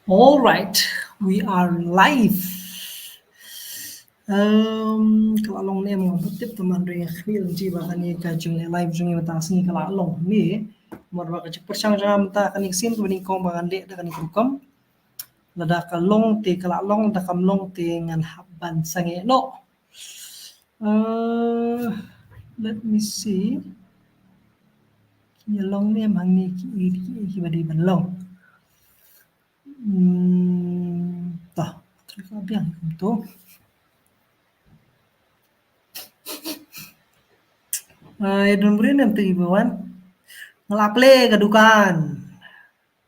All right, we are live. Kalau long ni mau betul teman ring khil ji ba kan ka jung live jung ni ta sing kala long ni mar ba ka cek persang jam ta kan sim tu ni kong ba kan de da kan kom lada ka long te kala long da kam long te ngan habban sange no. Uh, let me see. Ki long ni mang ni ki ba di ban long. Tah, terus biang tu. Idun beri nanti ibuan. Ngelaple gadukan.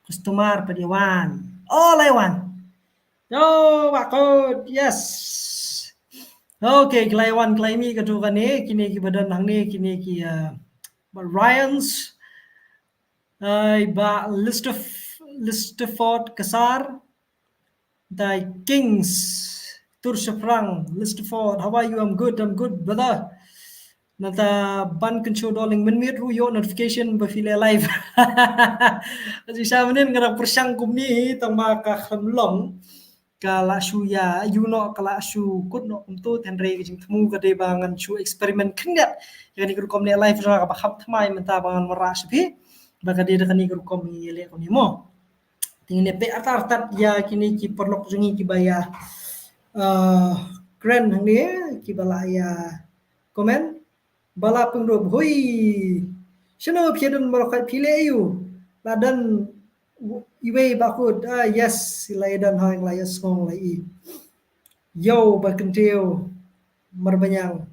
Customer padiwan. Oh, laiwan. Yo, bakod. Yes. Okay, kelaiwan kelaimi gadukan ni. Kini ki badan hang ni. Kini ki Ryan's. Ba Listaford Kasar. The Kings. Tur Shafrang. Listaford. How are you? I'm good, brother. Nata ban control doling menmit ru yo notification ba file live. Kasi sa manin nga persang kumni tang maka khamlong kala shu ya you know kala shu kut no umtu tenre jing temu ka de bangan shu experiment khngat yani ku kom ne live ra ba khap thmai menta bangan maras bi ba ka de da ni ku kom ni le ko ni mo tingene pe atar tat ya kini ki perlok jungi ki baya kren hang ni ki bala ya komen bala pengrup hui shino piedan marakai pile you ladan iwe bakut yes silaidan hang layas ngong lai yo bakenteo marbanyang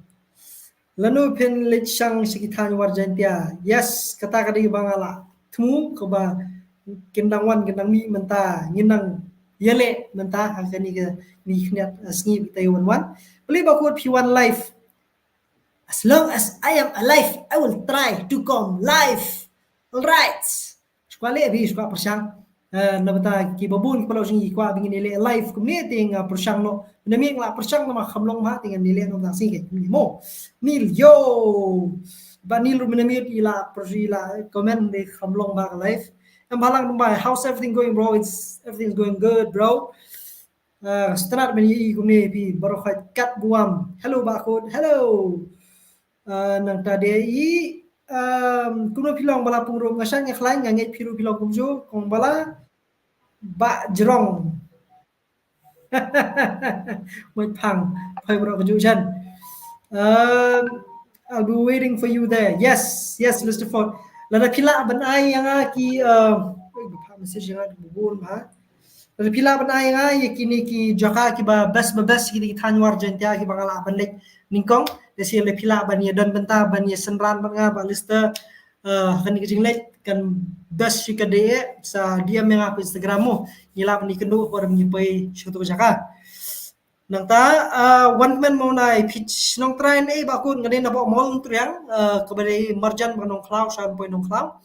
lanu pen lechang sekitan warjantia yes kata kadi bangala temu keba kendangwan kendang mi menta nginang yele menta hakani ke ni khniat sngi taiwan wan beli bakut p1 life. As long as I am alive, I will try to come live. All right. Squale bi squal persang. Na bata ki babun ki palau singi kwa bingin ile live kumni ting persang no. Na mi ngla persang na ma khamlong ma ting ile no ta singi ni mo. Nil yo. Ba nil ru minami ila persila comment de khamlong ba live. Am balang numbai how's everything going bro? Everything's going good bro. Start meni kumni pi baru kat buam. Hello bakut. Hello. Nang tadi kuno pilong bala pungro ngasan ngaklan nganget piru pilong kumju kong bala ba jerong. Mai pang pai bro kumju chan. I'll be waiting for you there. Yes, Mr. Ford. Lada pila ban ai yang ki message yang bubur ma. Lada pila ban ai yang kini ki jaka ki ba best ki tanwar jentia ki bangala ban lek ningkong desi le pila ban ye don benta ban ye senran ban nga ba lista kan ki jinglek kan best ki kade sa dia menga på Instagram mo nila ban ni kendo por mi pai shuto jaka. Nang ta one man mo nai pitch nong train ba kun ngade na bo mol triang kabare marjan ban nong cloud sam poi nong cloud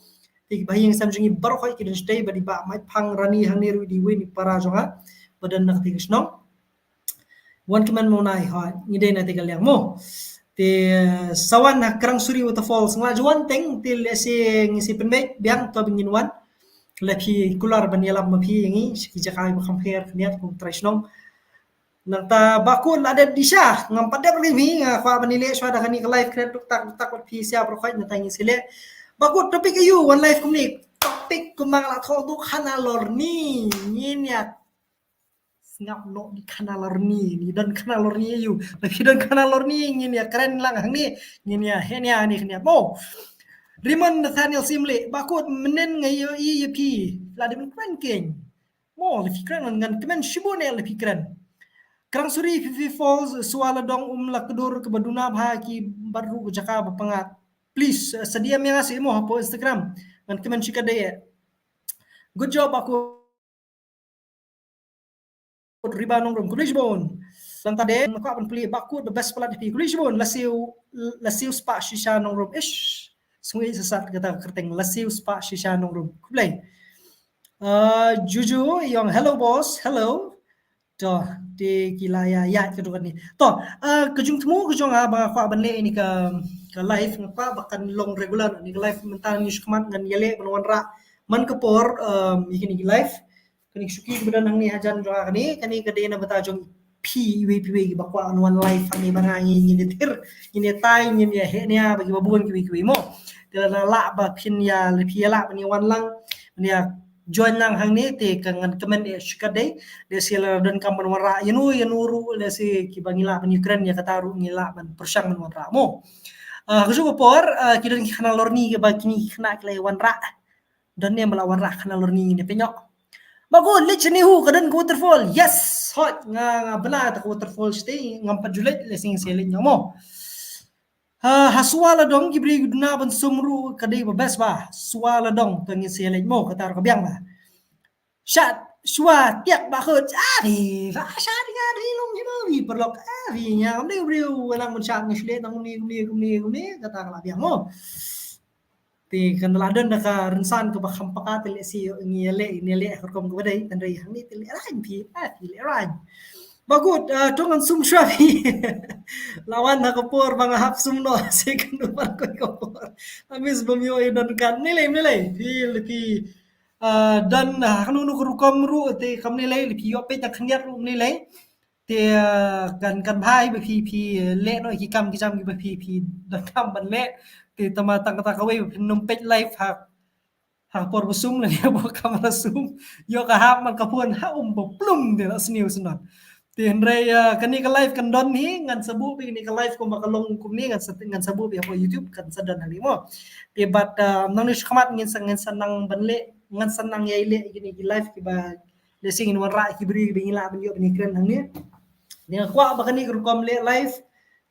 ti bahing sam jingi bar khoi ki den stay ba di ba mai phang rani hang ni ru di wi ni para jonga badan nak ti kisnong one man mo nai ha ngide na ti galyang mo ti sawan na krang suri waterfalls ngla juan teng ti lesi ngisi penmek biang to bingin wan lepi kular ban yalam ma phi ngi ki jakai ba compare niat kum traisnong nanta bakun ada disha ngam pada pergi nga kwa banile swada kani ke live create tak wat pi sia pro khoi nata ngi sile bakut topik ayu one live kumni topik kumang la thol tu khana lorni nginya ngap no di khana lorni ni dan khana lorni ayu tapi dan khana lorni nginya keren lang hang ni nginya henya ni khnia mo Rimon Nathaniel Simle bakut menen ngai yi pi Vladimir kren king mo le fikran ngan kemen shibone le fikran Krang suri Fifi Falls suala dong lakedur ke baduna bahaki baru jaka bapangat. Please sedia mengasih mo po Instagram ngan kemen chika de. Good job aku riba nong rom kulish bon. Lang tade ko apan pli baku the best pala di kulish bon lasiu spa shisha nong rom ish. Sungai sesat kata kerteng lasiu spa shisha nong rom. Kublai. Juju yang hello boss, hello. Toh di gila ya gitu kan ni. Toh kejung temu kejung ba kwa banle ni ke live ngapa bahkan long regular ni live mentan news kemat ngan yele penwan ra man kepor ikini live kani syuki kebedan hang ni hajan jong kani kade na bata jong PWPW bakwa on one life ni bangangi ni tir ni tai ni he ni bagi babun ki mo la la ba pin ya le pi la ni wan lang ni join lang hang ni te kangan kemen e shikade de sila dan kamban wara yanuru le si ki bangila ban Ukraine ya kataru ngila ban persang ban wara mo kuju por kidan ki khana lorni ke ba kini khana klai wan ra dan ne melawan ra khana lorni ni penyok bagun lich ni hu kadan ko waterfall yes hot nga bala ta waterfall stay ngam pajulet le sing selin mo haswala dong gibri gudna ban sumru kadai ba best ba swala dong tangi selin mo katar ka biang ba shat shwa tiak ba khut di fa sha di ga di long ni bi perlok di nya am riu riu lang mun shat ngisle tang ni kata ka biang mo ti kan ladan da ka rensan ke bakam pakat le si ni le kom ko dai tan rai hang ni ti le ran pi le ran bagut tongan sum shwabi lawan na kapor mga hap sum no second number ko kapor amis bumyo dan kan nilai pi dan hanu nu kom ru te kam nilai pi yo pe ta khnyat ru nilai te kan bhai be pi le no ki kam ki pi dan kam ban le te tama tang ta ka we num pet life ha por busum le bo kamera sum yo ka hap man kapun ha bo plum de sniu sunat ti hendrai kani ka live kan don ni ngan sabu pi ni ka live ko makalong kum ni ngan sabu pi ko YouTube kan sadan hali mo ti bat nang ni khmat ngin sanang banle ngan sanang yai le gini ki live ki ba le sing in wara ki bri bi ngila ban yo ni kren hang ni ni kwa ba kani ru kom le live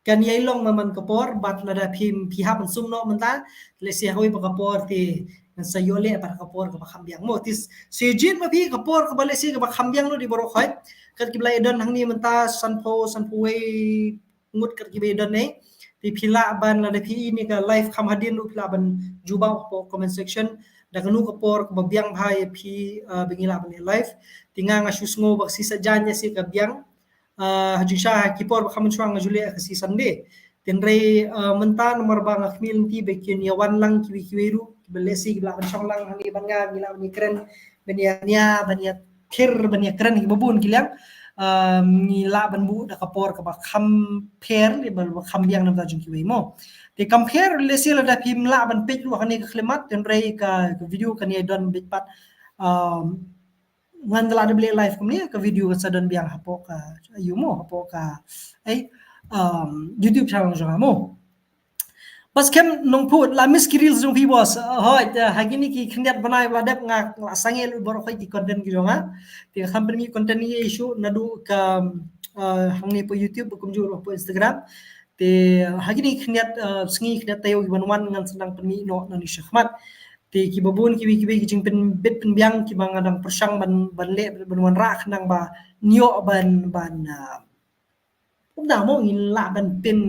kan yai long man kapor bat la da pi hap sum no man ta le si hoi ba kapor ti sa yole para kapor ka khambiang mo tis sejin ma pi kapor ka bale si ka khambiang no di boro khoi kat kiblai don hang ni menta sanpo we ngut kat kibai don nei ti phila ban la phi ni ka live kham hadin lu phila ban juba po comment section da kanu kapor ka biang bhai phi bingila ban live tinga nga shusngo bak si sajanya si ka biang hajisha kipor kham chuang jule ka si sande tenrei menta nomor bang khmil ti bekin ya wan lang kiwi ru belesi gila ban chong lang hani banga gila ni keren bania bania khir bania keren ki babun kilang ngila ban bu da kapor ka ba kham pher le ba kham biang nam ta jung ki we mo te compare le sel da pim la ban pej lu hani ka khlemat tenrei ka video kan ye don bit pat ngan la de ble live kum ni ka video ka sadan biang hapo ka yumo hapo ka ai YouTube channel jong mo pas kem nong put la miskiril jong pi bos hoi hagini ki khniat banai la dep nga sangel bor khoi ki content ki jonga ti company content ni issue nadu ka hangni po YouTube kum juro po Instagram te hagini khniat sngi khniat tayo ki banwan ngan senang penmi no nani shahmat te ki babun ki ki jing pen bit pen biang ki bangadang persang ban le ban wan ra khnang ba nyo ban da mo ngin la ban pen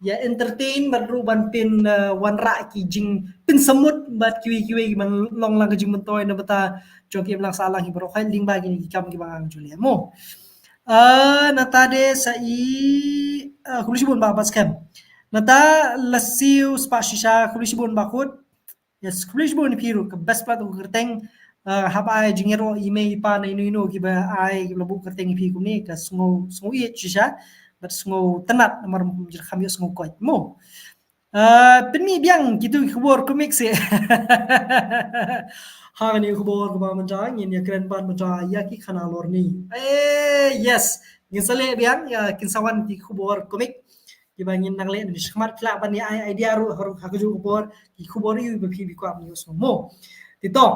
ya entertain ban ru ban pin wan ra ki jing pin samut bat kiwi man long lang jing man toy na bata joki lang salang hi bro khain ling ba gini ki kam ki bang julia mo nata de sa i kulisibun ba baskem nata lasiu spashisha kulisibun ba khut yes kulisibun piru ka best plat ko kerteng haba jingero email pa na ino ki ba ai labu kerteng pi kumni ka sungo i chisha bat sungo tenat nomor jir khamyo sungo koit mo penmi biang gitu khubor komik se ha ni khubor ko ba manjang ni kren ban manjang ya ki khana lor ni yes ngin sale biang ya kin sawan ki khubor komik ki bangin nang le ni khmat kla ban ni ai idea ru ha ku ju khubor ki khubor yu be phi bi ko am news mo tito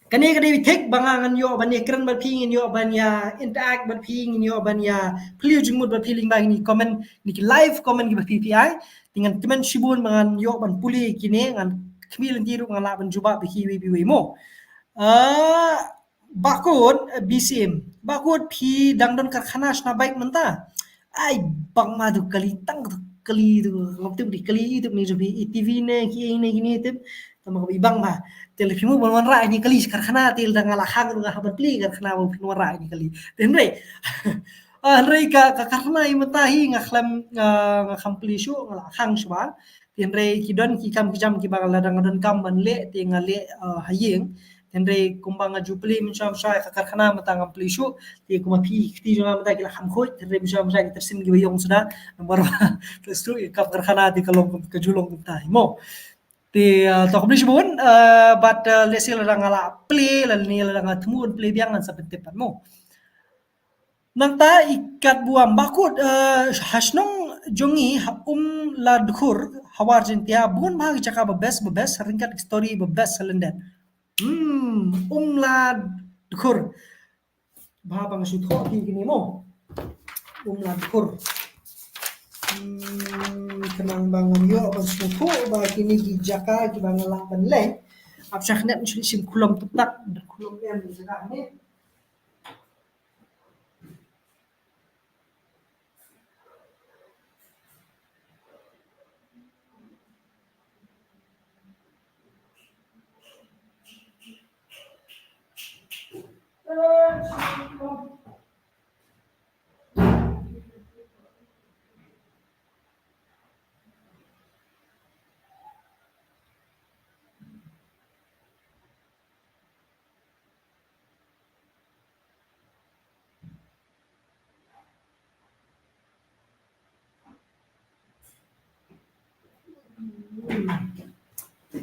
kani tek bangangan yo ban ye kren ban ping yo ban ya interact ban ping yo ban ya pliu jingmut ban feeling bang ni comment ni live comment gi PPI dengan teman shibun bangan yo ban puli kini ngan kmil ndiru ngan la ban juba bi hi wi mo bakut BCM bakut phi dangdon karkhana shna baik menta ai bang ma du kali tang kali tu ngop di kali tu ni bi TV ne ki ne gini tu tama ko ibang ma telefimu ban ra ni kali karkhana til dang ala hang nga haban pli karkhana mo pin ra ni kali tenre rei ka karkhana i matahi nga kham pli shu nga hang shwa tenre ki don ki kam ki jam ki bang la dang don kam ban le te nga le hayeng Henry kumbang jupli macam saya karkhana matang ampli shu ti kuma pi ti jonga mata kila khamkhoi Henry macam saya tersim gi yong sudah nomor terus tu kap karkhana ti kalong ke julong kumta mo ti tok bli shbun but let's say la ngala play la ni la ngala tmun play biang an sapetepan mo nanta ikat buam bakut hasnong jongi la dukur hawar jentia bun bhag chaka bes ringkat story bes selenden la dukur bhabang sutho ki gini mo la dukur kenang bangun yo apa sutho ba kini ki jaka ki bangala banle ap shakhnet sim kulom tutak kulom em jaga ni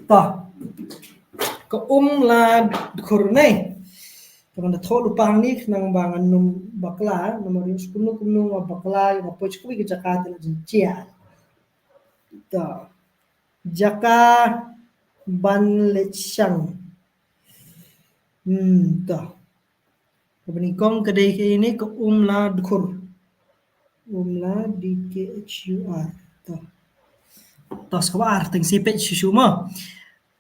ta ko la dukur nei Kung thol upang ni nang bangan num bakla nomor yung kunu bakla yung apoy ko yung jaka tila chia ta jaka banlechang ta kabani kong kadai ke ini ko la dukur la DKHUR ta tas ko arting sipet susuma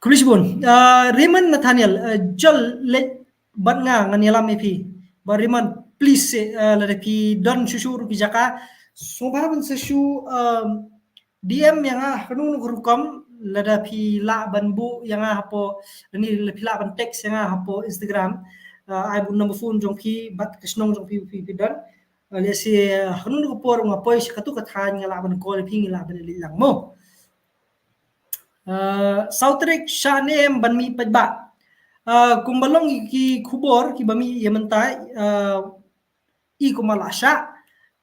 Krishbun Raymond Nathaniel jol let ban nga nganielam epi bariman please la pi don shushu ru jaka sobaban seshu DM yang kanun gurukom la pi la ban bu yang hapo ni la pi la ban text yang hapo Instagram ai bu number phone jong pi bat krishnong jong pi dan le si kanun ko por nga poi katu kathan nga la ban ko pi la ban li lang mo Sautrek Shanem Banmi Pajba Kumbalong ki kubor ki bami yementai I kumalasha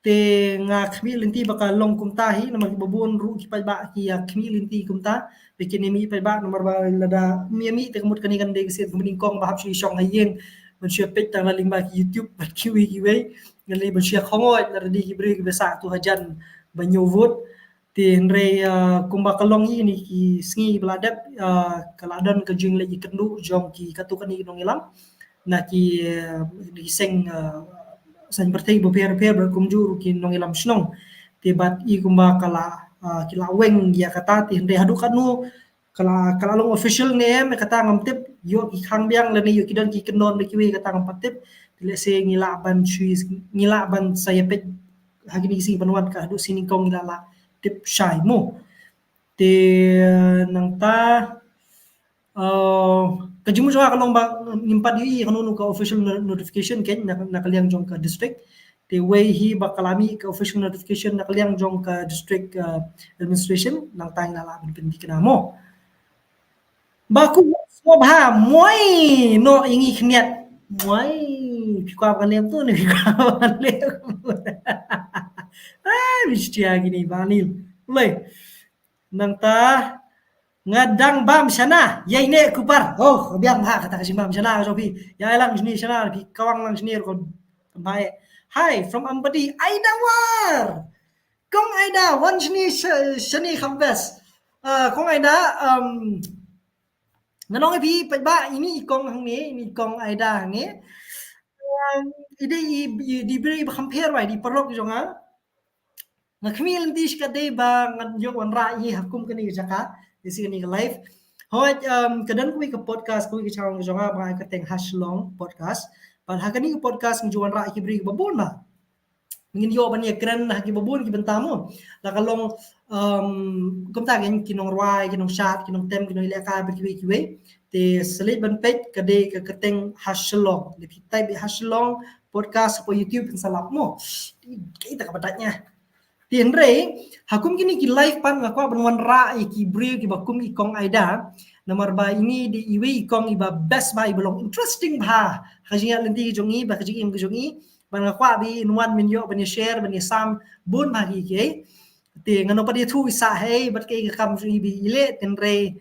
te nga khmi linti baka long kumtahi namang babon ru ki pajba ki khmi linti kumta bekene mi pajba nomor ba lada mi te kemut kani kan de sen kuning kong bahap shi shong hayeng man shia pet tang laling ba ki YouTube ba kiwi ki we ngali ban shia khongoi la di ki bre ki besa tu hajan banyovot Tinre kumbakalong ini ki sngi beladap kaladan ke jing lagi kendu jom ki katukan ni nong ilam na ki di seng san bertei beper berkumjur ki nong ilam snong tibat I kumba kala kila weng ya kata tinre hadu kanu kala long official name kata ngamtip yo ki khang biang lani yo kidan ki kendon ki we kata ngampatip tile se ngilaban suis ngilaban saya pet hagini si panuan ka hadu sini kong ngilala tip shy mo te nang ta kajimu jwa kalong ba nimpat hi kanunu ka official notification ken nakaliang jong ka district te way hi bakalami ka official notification nakaliang jong ka district administration nang tang na laban pindi kana mo baku sobha moi no ingi khniat moi pikwa kalem tu ni pikwa kalem Mistia gini banil mulai nang ta ngadang bam sana yai ne kupar biang ha kata kasi bam sana sopi ya lang sini sana pi kawang lang sini ko bae hi from Ambadi Aida war kong Aida wan sini sini khambes kong Aida nanong pi ba ini kong hang ni kong Aida ni ide di beri compare wai di perlok jonga Nakmil dish ka day ba ngadyo wan rai hakum kani jaka disi kani live hoy kadan ko ka podcast ko ka chawang jonga ba ka teng hashlong podcast pan hakani ka podcast ng juan rai kibri babon ba ngin yo ban ye kran ha ki babon ki bentamo la kalong kumta gen kinong rai kinong chat kinong tem kinong ilaka ba kiwi te selit ban page ka day ka teng hashlong le type hashlong podcast po YouTube salap mo kita ka badatnya Tinre hakum kini ki live pan ngakwa banwan ra ki bri ki bakum ikong Aida Nomor ba ini di iwi kong iba best ba ibelong interesting ba. Kajinga lenti jongi ba kajing jongi ban kwa bi in one minyo ban share ban sam bun ma gi ke. Ti ngano pa di thu isa hey bat ke kam jongi bi ile ten re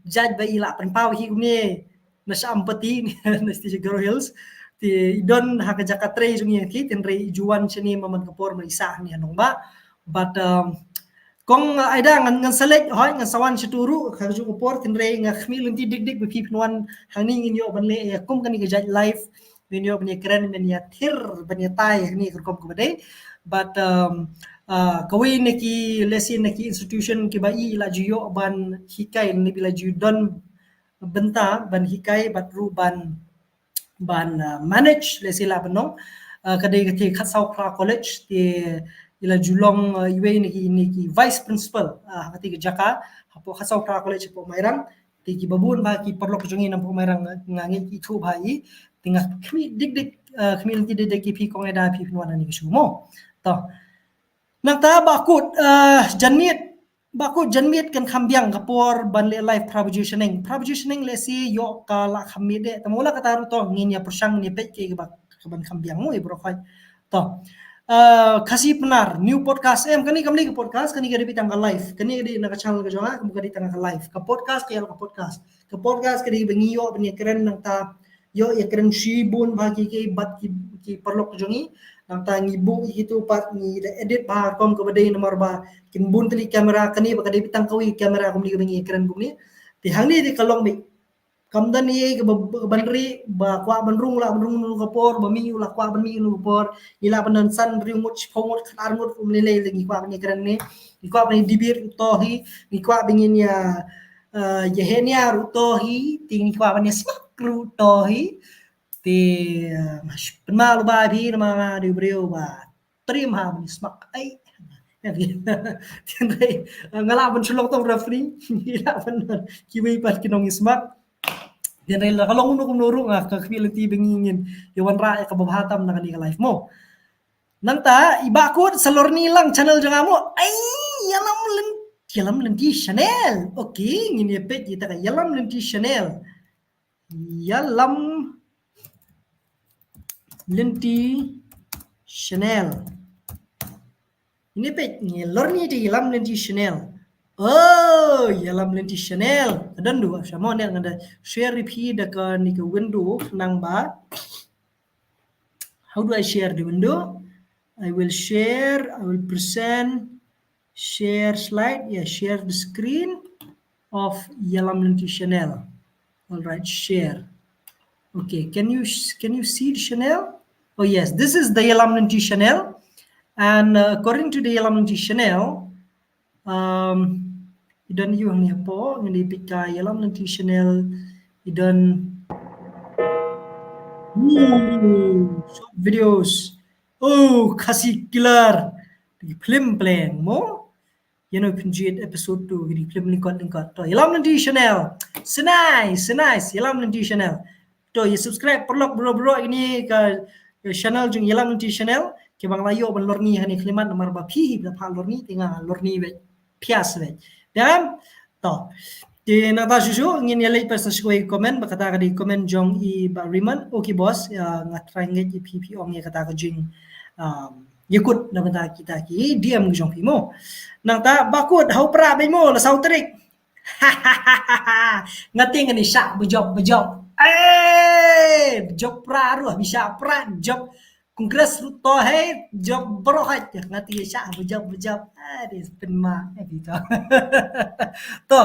judge ba ila pan pau hi ne na sampati na sti Garo Hills. Ti don ha ka jakatre jongi ki ten re juan chini maman kapor ma isa ni anong ba. But kong aida ngan select hoy ngan sawan situru khaju upor tinre nga khmil inti dik bi pipnuan hangni ngin yo banle kum kani ga live min yo bani kren men ya thir bani tai ni kom ko bade but kawi neki lesin neki institution ki bai la jiyo ban hikai ni bila ju don benta ban hikai bat ru ban manage lesila banong kadai ke khatsau pra college ti ila julong iwe ni vice principal hati ke jaka hapo khasau pra college po mairang ti ki babun ba ki perlo kujungi nam po mairang ngangi ki thu bhai tinga khmi dik khmil ti de ki phi kong eda phi phnwan ani sumo to nang ta bakut janmit kan khambyang kapor banle life propositioning le si yo kala khamide tamola kataru to nginya persang ni pe ke ba ban khambyang mo ibro khai to kasih benar new podcast kani kamli ke podcast kani gadi bitang live kani gadi nak channel ke jonga kamu gadi tangah live ke podcast ke podcast kadi bengi yo beni keren nang ta yo ya keren shibun bagi ke bat ki perlu ke jongi nang ta ngibu itu pat ni edit ba kom ke badai nomor ba kin bun teli kamera kani ba gadi bitang kawi kamera kamli bengi keren bumi ti hang ni di kalong mi kamdan ni ke banri ba kwa banrung nu kapor ba mi la kwa ban mi nu kapor ila banan san rimut phomot khar mut umlele lagi kwa ni kran ni kwa ban dibir tohi ni kwa bingin ya yehenia rutohi ting kwa ban smak rutohi ti penmal ba bi ma di breu ba trim ha ban smak ai tiandai ngala ban sulok tong referee ila ban kiwi pat kinong smak dan rela kalau ngono nuru nga kakbiliti bengingin yawan ra ka babhatam na kanila live mo nanta ibakot sa lorni lang channel janga mo ay yalam lenti channel okay ngini page kita ka yalam lenti channel ini page ni lorni di yalam lenti channel. Oh, yalam lenti channel. Dan dua sama ni ada share repeat dekat ni ke window nang ba. How do I share the window? I will present share slide. Yeah, share the screen of yalam lenti channel. All right, share. Okay, can you see the channel? Oh yes, this is the yalam lenti channel, and according to the yalam lenti channel, idan yung niya po ng ipika yalam lenti channel idan short videos kasi killer di film plan mo yan ang pinjit episode 2 di film lingkot to yalam lenti channel senai yalam lenti channel to ya subscribe perlok bro ini ke channel jung yalam lenti channel ke bang layo ban lorni hani klimat nomor ba phi ba pha lorni tinga lorni be pias be dan to di nata susu ngin yalay pas shkoi comment bakata ka di comment jong I ba riman okay boss ngatry nget ipp ong ya kata ka jing yakut na banta kita ki DM jong pi mo nang ta bakut hau pra be mo la sautrik ngating ni sya bejok bejok pra ru bisa pra job Kongres ruto hey job brohat ngati sya bejok di penma gitu to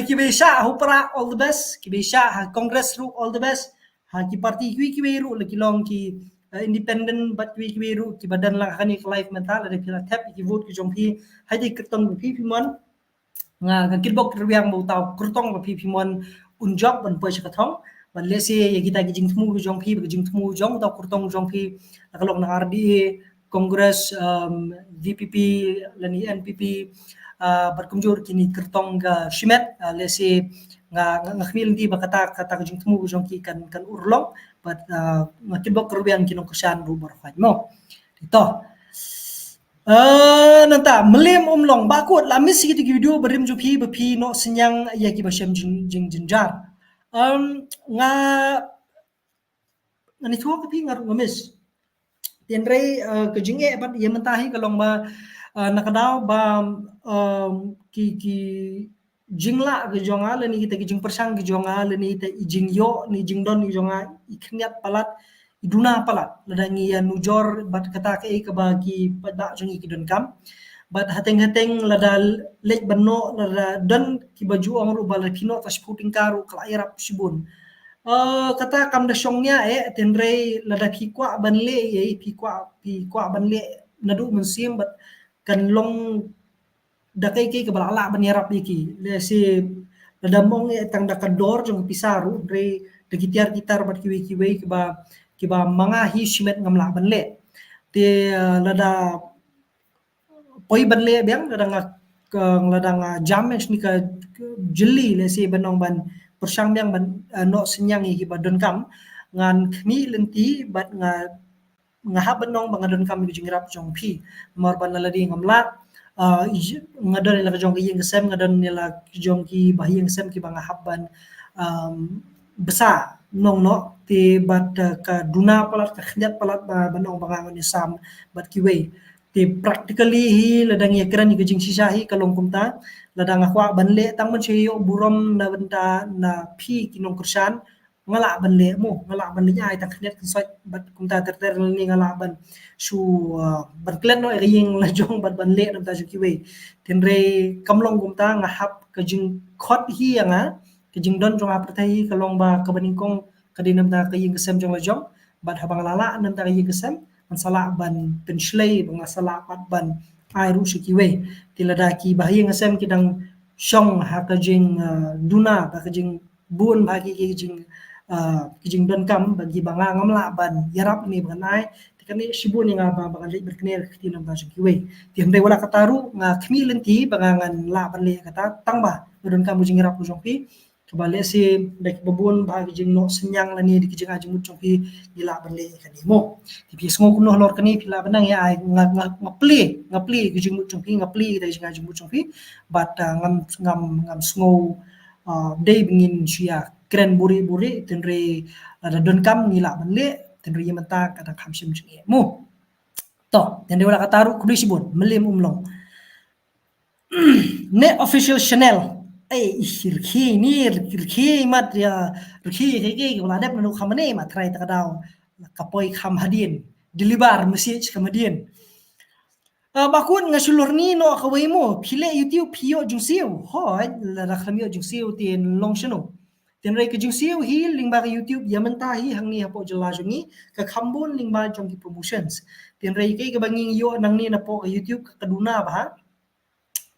kibesha hupra all the best kibesha Kongres ru all the best ki parti ki ru lagi long ki independent but ki ru ki badan lang kani live mental ada pila tap ki vote ki jongpi hadi kertong pi mon nga kilbok riang mo taw kertong pi mon unjob ban pa kathong ban lese kita ki jingthmu jongpi jingthmu jong taw kertong jongpi nakalok na RDA Kongres VPP lani NPP berkumjur kini kertong ga shimet lesi nga khmil di bakata kata jingtmu jongki kan urlong but ngakibok kerbian kinong kusan ru barfaj mo ito Nanta melem umlong bakut la mis gitu video berim jupi bepi no senyang ya ki basem jing jinjar. Nga ngani tuwa kepi ngaru ngamis. Tienrei ke jinge bat ye mentahi kalong ba nakadaw ba ki jingla ke jonga le ni kita ki jing persang ke jonga le ni te jing yo ni jing don ni jonga ikniat palat iduna palat ladangi ya nujor bat kata ke bagi pada jongi ki don kam bat hateng-hateng lada lek bano lada dan ki baju ang ru bala pino tas puting karu kala irap sibun. Kata kam da syongnya tenrei lada pi kwa banle pi kwa banle nadu musim bat kan long da kai ke bala ala ban yarap iki le si lada mong tang da kador jong pisaru re de gitar gitar bat kiwe ki ba manga hi shimet ngamla banle te lada poi banle biang lada nga james ni ka jeli le si banong ban persang biang ban no senyang iki ba don kam ngan khmi lenti bat nga ha banong bang don kam gi jingrap jong pi mar ban la di ngamla ngadon la jong gi ngesem ngadon la jong ki bahiyang sem ki bang habban besar nong no ti bat ka duna palat ka khnyat palat ba banong bangangon ni sam bat ki we ti practically hi ladang ya kran ni jing sisa hi kalong kumta ladang akwa banle tang man cheyo burom na benta na phi kinong kursan ngala banle mo ngala banle ai tak khnet soi bat kumta ter ni ngala ban su ban klen no ring la jong bat banle nam ta ju ki we tin re kamlong kumta ngahap ka jing khot hi anga ka jing don jong apertai kalong ba ka baningkong ka dinam ta ka ying kesem jong la jong bat habang lala nam ta ka ying kesem mansala ban penslay bang masala pat ban ai ru shi kiwe tilada ki bahaya ngasem kidang shong ha ka jing duna ba ka jing bun ba ki jing ki jing don kam bagi banga ngamla ban yarap ni banai tikani shibun nga ba bangan le berkner kitinam ba shi kiwe tiam dai wala kataru nga khmi lenti bangangan la ban le kata tangba don kam jing yarap jong pi kabale si dek babun bagi jing no senyang la ni dikijing ajing mucong pi gila banle kani mo ti pi sngo kuno lor kani pila banang ya ai ngapli kijing mucong pi ngapli dai jing ajing mucong pi but ngam sngo dei bingin sia kren buri tenre ada don kam gila banle tenre yemata kata khamsim jing mo to tenre wala kataru kudui sibun melim umlong ne official Chanel rikhi ni rikhi mat ya rikhi ke wala dep nu khamane mat trai ta daw kapoi kham hadin deliver message kemudian bakun ngasulur ni no kawai mo phile youtube phio jungsiu hoi la rakhamio jungsiu tin long shano tin rai ke jungsiu hi lingba ke youtube yamanta hi hangni hapo jala jungi ka khambun lingba jong ki promotions tin rai ke banging yo nangni na po youtube kaduna ba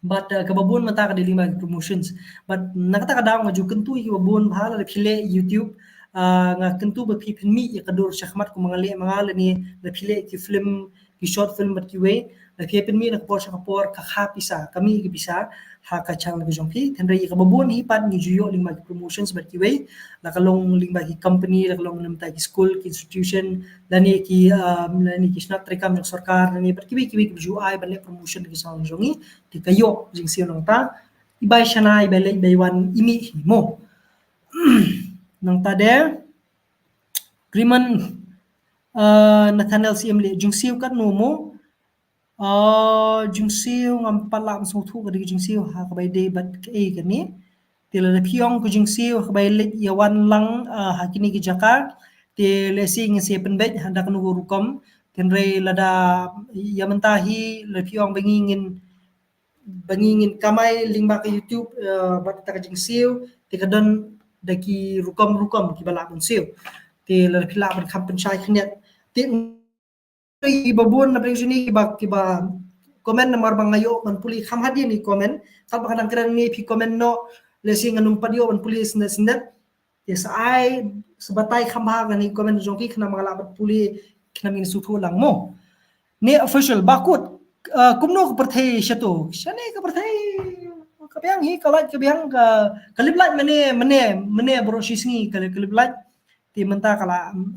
but kababun mata ka dili mag promotions but nakata ka daw nga ju kentu ki babun bhala le phile youtube nga kentu ba pi mi ya kadur shakhmat ko mga le ni le phile ki film ki short film bat ki we le phi mi na por shakapor ka kha pisa kami ki pisa ha ka chang le jong phi then re ka babun hi pat ni ju yo ling mag promotions bat ki we la kalong ling ba ki company la kalong nam ta ki school ki institution la ni ki snap trekam jong sarkar ni bat ki we ju ai ban le promotion ki sang jongi ti kayo jing sio nang ta ibai shana ibai le ibai wan imi mo nang ta de griman Nathaniel CM le jung sio kat no mo jung sio ngam palam so thu ka jung sio ha ka bai de bat e ka ni tila le piong ko jung sio ka bai le yawan lang ha kini ki jakar te le sing se pen bet handa ka no rukom ten re lada yamantahi le piong bangingin kamay lingba ka YouTube bat ta jing siu te kadon daki rukom ki bala bun siu te la pila ban kam penchai khnet te ibabun na prejuni ki ba komen nomor bangayo man puli kham hadi ni komen kal ba kadang kran ni pi komen no lesing anum padio man puli snat te sai sebatai kham ha ni komen jongki khna mangala bat puli khna min su thu lang mo ni official bakut kumno ko perthai shato shane ka perthai kabyang hi kalat kabyang ka kaliblat mene bro shisngi kaliblat ti menta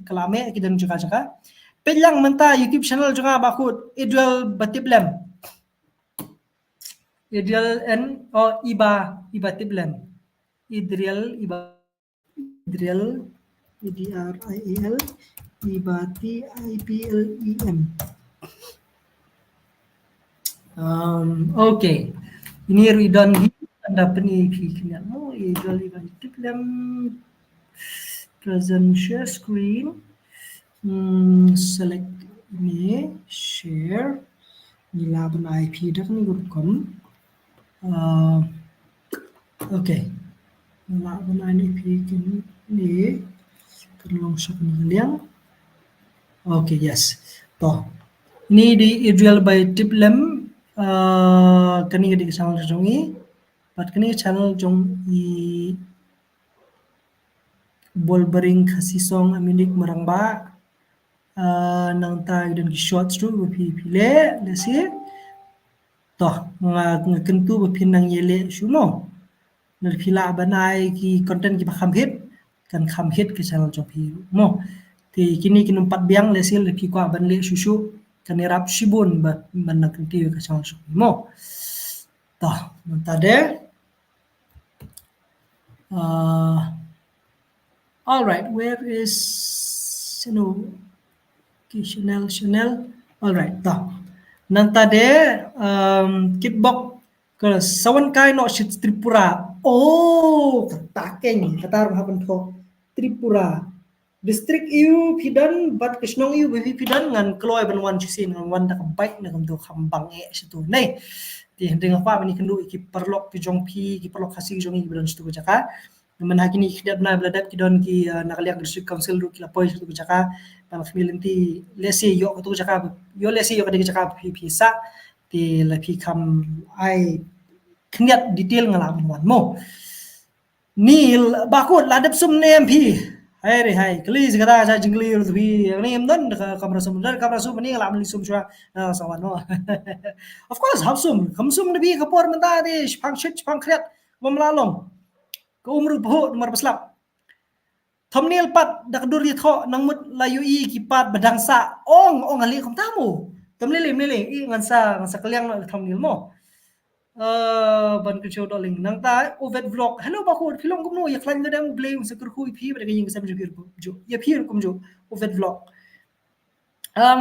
kala me kidan jaka pelang menta YouTube channel juga bakut Idril Batiblem. Idril N o Iba Tiblem. Idril Idril IDRIAL Ibati IPLEM. Okay. Ini Ridwan anda peni kena mo Idril Ibati Tiblem. Present share screen. Select ini share. Nilaban IP dah ni gurukom. Okay. Nilaban IP ni terlong shop ni liang. Okay, yes. Toh. Ni di Idril by Tiblem kani di channel jongi. But kani channel jong i bolbering kasisong aminik marangba. Nang tayo dan shorts tu pile lesi toh ngakentu bepinang yele sumo nalpila banai ki content ki bakam hit kan kham hit ke channel jopi mo ti kini kinumpat biang lesi lepi kwa ban le susu kan rap sibun ban nakenti ke channel jopi mo toh tade all right, where is Chanel. All right, toh. Nang tade kitbok ke sawan kai no shit Tripura. Oh, katakeng katar hapan tho Tripura. District EU pidan bat kisnong EU bevi pidan ngan kloy ban wan chisin ngan wan dak baik na kamtu khambang situ. Nei. Ti hendeng apa bani kendu ki perlok ki jong pi ki perlok khasi jong i bidan situ jaka. Naman hakini khidat na bladap ki don ki nakaliak district council ru ki lapoi situ jaka. Pan khmilinti lesi yo tu jaka yo lesi yo kadang jaka pi sa ti lapi kam ai khniat detail ngalam wan mo ni bakut ladap sum ne MP hai re hai kli zgada ja jingli ru bi ni amdan kamra sum ni ngalam li sum chwa sawan no of course hamsum bi kapor menta de phang khriat mamlalong ko umru bho mar baslap thumbnail pat dak dur di tho nang mut layu i ki pat badangsa ong ali khom tamu thumbnail i ngansa kaliang na thumbnail mo ban ku show doling nang ta ovet vlog hello ba ko khilong kum no ya khlan dam blay sa kur khu phi ba ging sam jir ko jo ya phir kum jo ovet vlog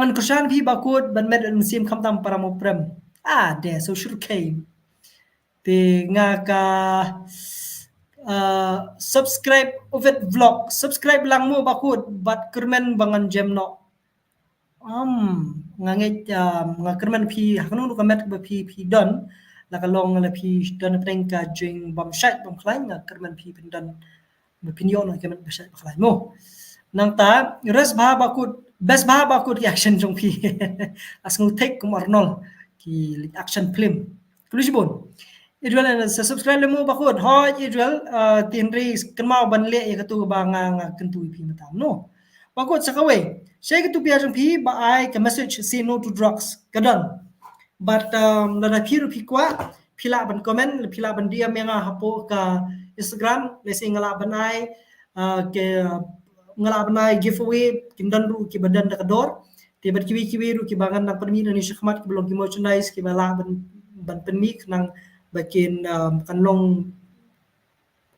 man kushan phi ba ko ban med sim kham tam para mo prem de so shur came te nga ka subscribe ovet vlog subscribe lang mo bakut bat kermen bangan jemno ngangit nga kermen phi haknu ka met ba phi don la kalong la phi don prengka jing bam shat bam khlain nga kermen phi pindan opinion ka met beshat khlain mo nang ta res ba bakut best ba bakut action jong phi asngu take kum arnol ki action film kulisbon Idril subscribe mo bakut hoy Idril tinri kenmau banle ya katu ba nga kentu pi matam no bakut sakawe shay katu pia jong pi ba ai ka message say no to drugs kadon but la phi ru pi kwa phila ban comment phila ban dia menga hapo ka Instagram le sing ngala banai ke ngala banai giveaway kindan ru ki badan da kador te bat kiwi ru ki bangan nang permi ni shkhmat ki belum ki merchandise ki bala ban permi nang bakin kanlong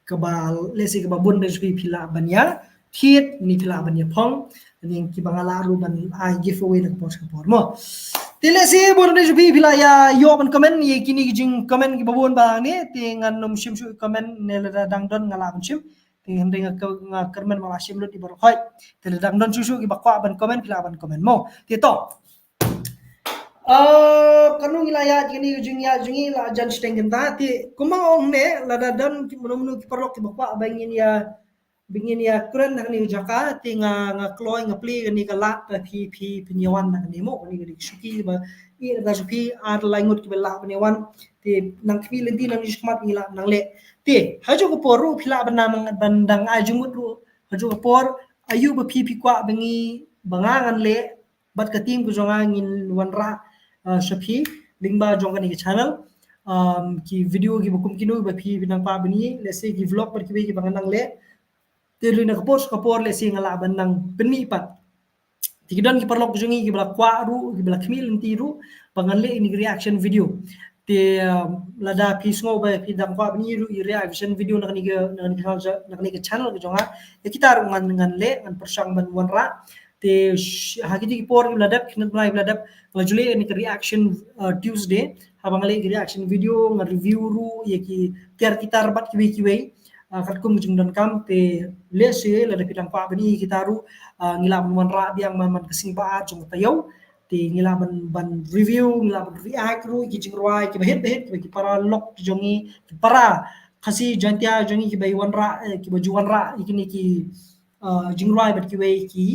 kabal lesi kababun dari pila banya thiet ni pila banya phong ni ki bangala ru ban ai giveaway nak post kapor mo tile si bon dari pila ya yo ban comment ye kini jing comment ki babun ba ni ti ngan nom sim su comment ne la dang don ngala ban sim ti hende nga kermen ma sim lu di bar khoi ti dang don susu ki bakwa ban comment pila ban comment mo ti to kanung ilaya gini jungi la jan stengin tati kumang ong ne la dadan menu ki perlok ki bakwa bingin ya kuran ni jaka ti nga kloy nga pli ni ka lat pi penyawan ni mo ni di suki ba i da suki ar langut ki bela penyawan ti nang ki lenti nang ismat ngila nang le ti haju ko poru phila bandang ajungut ru haju ko por ayu ba pi kwa bengi bangangan le bat ka tim ku jonga ngin wanra shapi lingba jongkan ni channel ki video ki bukum kinu ba phi binang pa bini lese ki vlog par ki ki banganang le te ri na post kapor lese ngala ban nang bini pat Tikidon ki parlok jongi ki bala kwa ru ki bala khmil inti ru panganle ini reaction video te lada pisngo ba pi dam kwa bni ru reaction video nakani ke channel ke jonga ya kita ru ngan le ngan persang ban wanra te hagiti ki por ladap khnat blai ladap ngajule ini ke reaction Tuesday habang le reaction video ngan review ru ye ki tiar kita rabat ki we katkum jung dan kam te le se la de pitang pa bani kita ru ngila man ra biang man kesing pa jung tayau te ngila ban review ngila ban react ru ki jing roi ki behet ki para lok jongi ki para khasi jantia jongi ki bai wan ra ki baju wan ra ikini ki jing roi bat ki we ki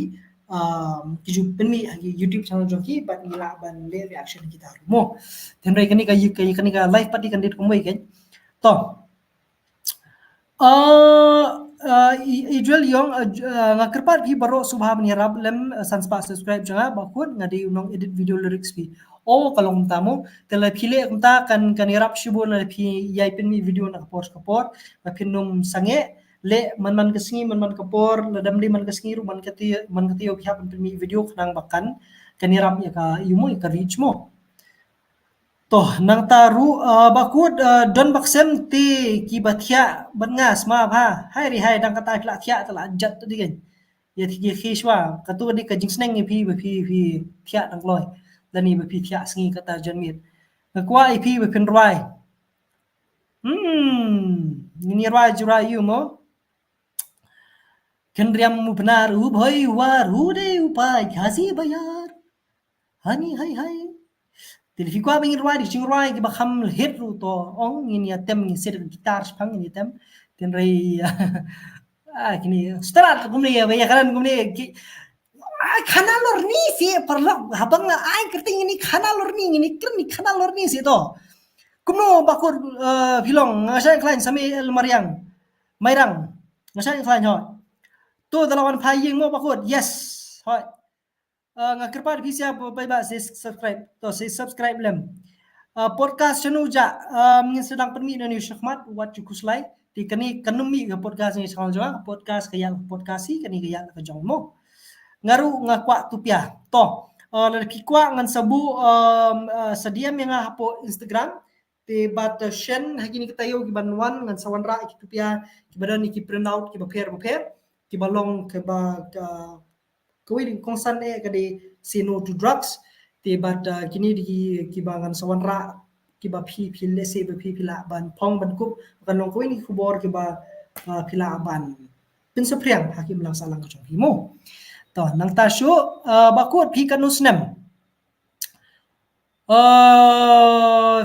ju penmi YouTube channel jongi bat ngila ban le reaction kita ru mo tenrai kani ka live party kan dit kumoi kan to Idril yung ngakerpat bi baro subha menirab lem sanspa subscribe janga bakut ngadi unong edit video lyrics bi kalong tamu tela phile kumta kan irap shibo na phi yai pin mi video na kapor ba pinum sange le man kesingi man kapor ladam li man kesingi ru man kati obhya pin mi video khnang bakan kan irap ya ka yumo ka reach mo toh nang taru bakut don baksem ti ki bathia bangas ma bha hai ri hai dang kata la thia tala jat ti gen ye thi khishwa katu ni ka jingsneng ni phi thia dang loi dani phi thia sngi kata janmit kwa phi phin rwai ni rwai jura yu mo kendriam mu benar u bhai war hu de upai khasi bayar hani hai Tilifi kwa bingin rwai di ching rwai ki bakham hit ru to ong ini atem ni set gitar spang ini tem tin rei kini strat gumni ya kanan gumni ki khana lor ni si parlok habang ai kerting ini khana lor ni ini kerni khana lor ni si to kumno bakur bilong ngasai klain sami el mariang mairang ngasai klain ho to dalawan phaying mo bakur yes hoi ngakerpat bisa bai ba subscribe lem podcast channel ja ngin sedang permi ni syakmat wat jukuslai ti kani kanumi ke podcast ni channel ja podcast kaya podcasti kani kaya ka jong mo ngaru ngakwa tupia to la kikwa ngan sabu sadiam yang hapo Instagram te bat shen hakini kitayo ki banwan ngan sawanra ki tupia ki badan ki print out ki baper ki balong ke ba kawin kongsan kade say no to drugs te bat kini di kibangan sawanra kiba phi le se phi la ban pong ban kup kan long kawin kubor kiba phila ban pin sapriang hakim lang salang ka chong himo to nang ta shu bakut phi kanus nem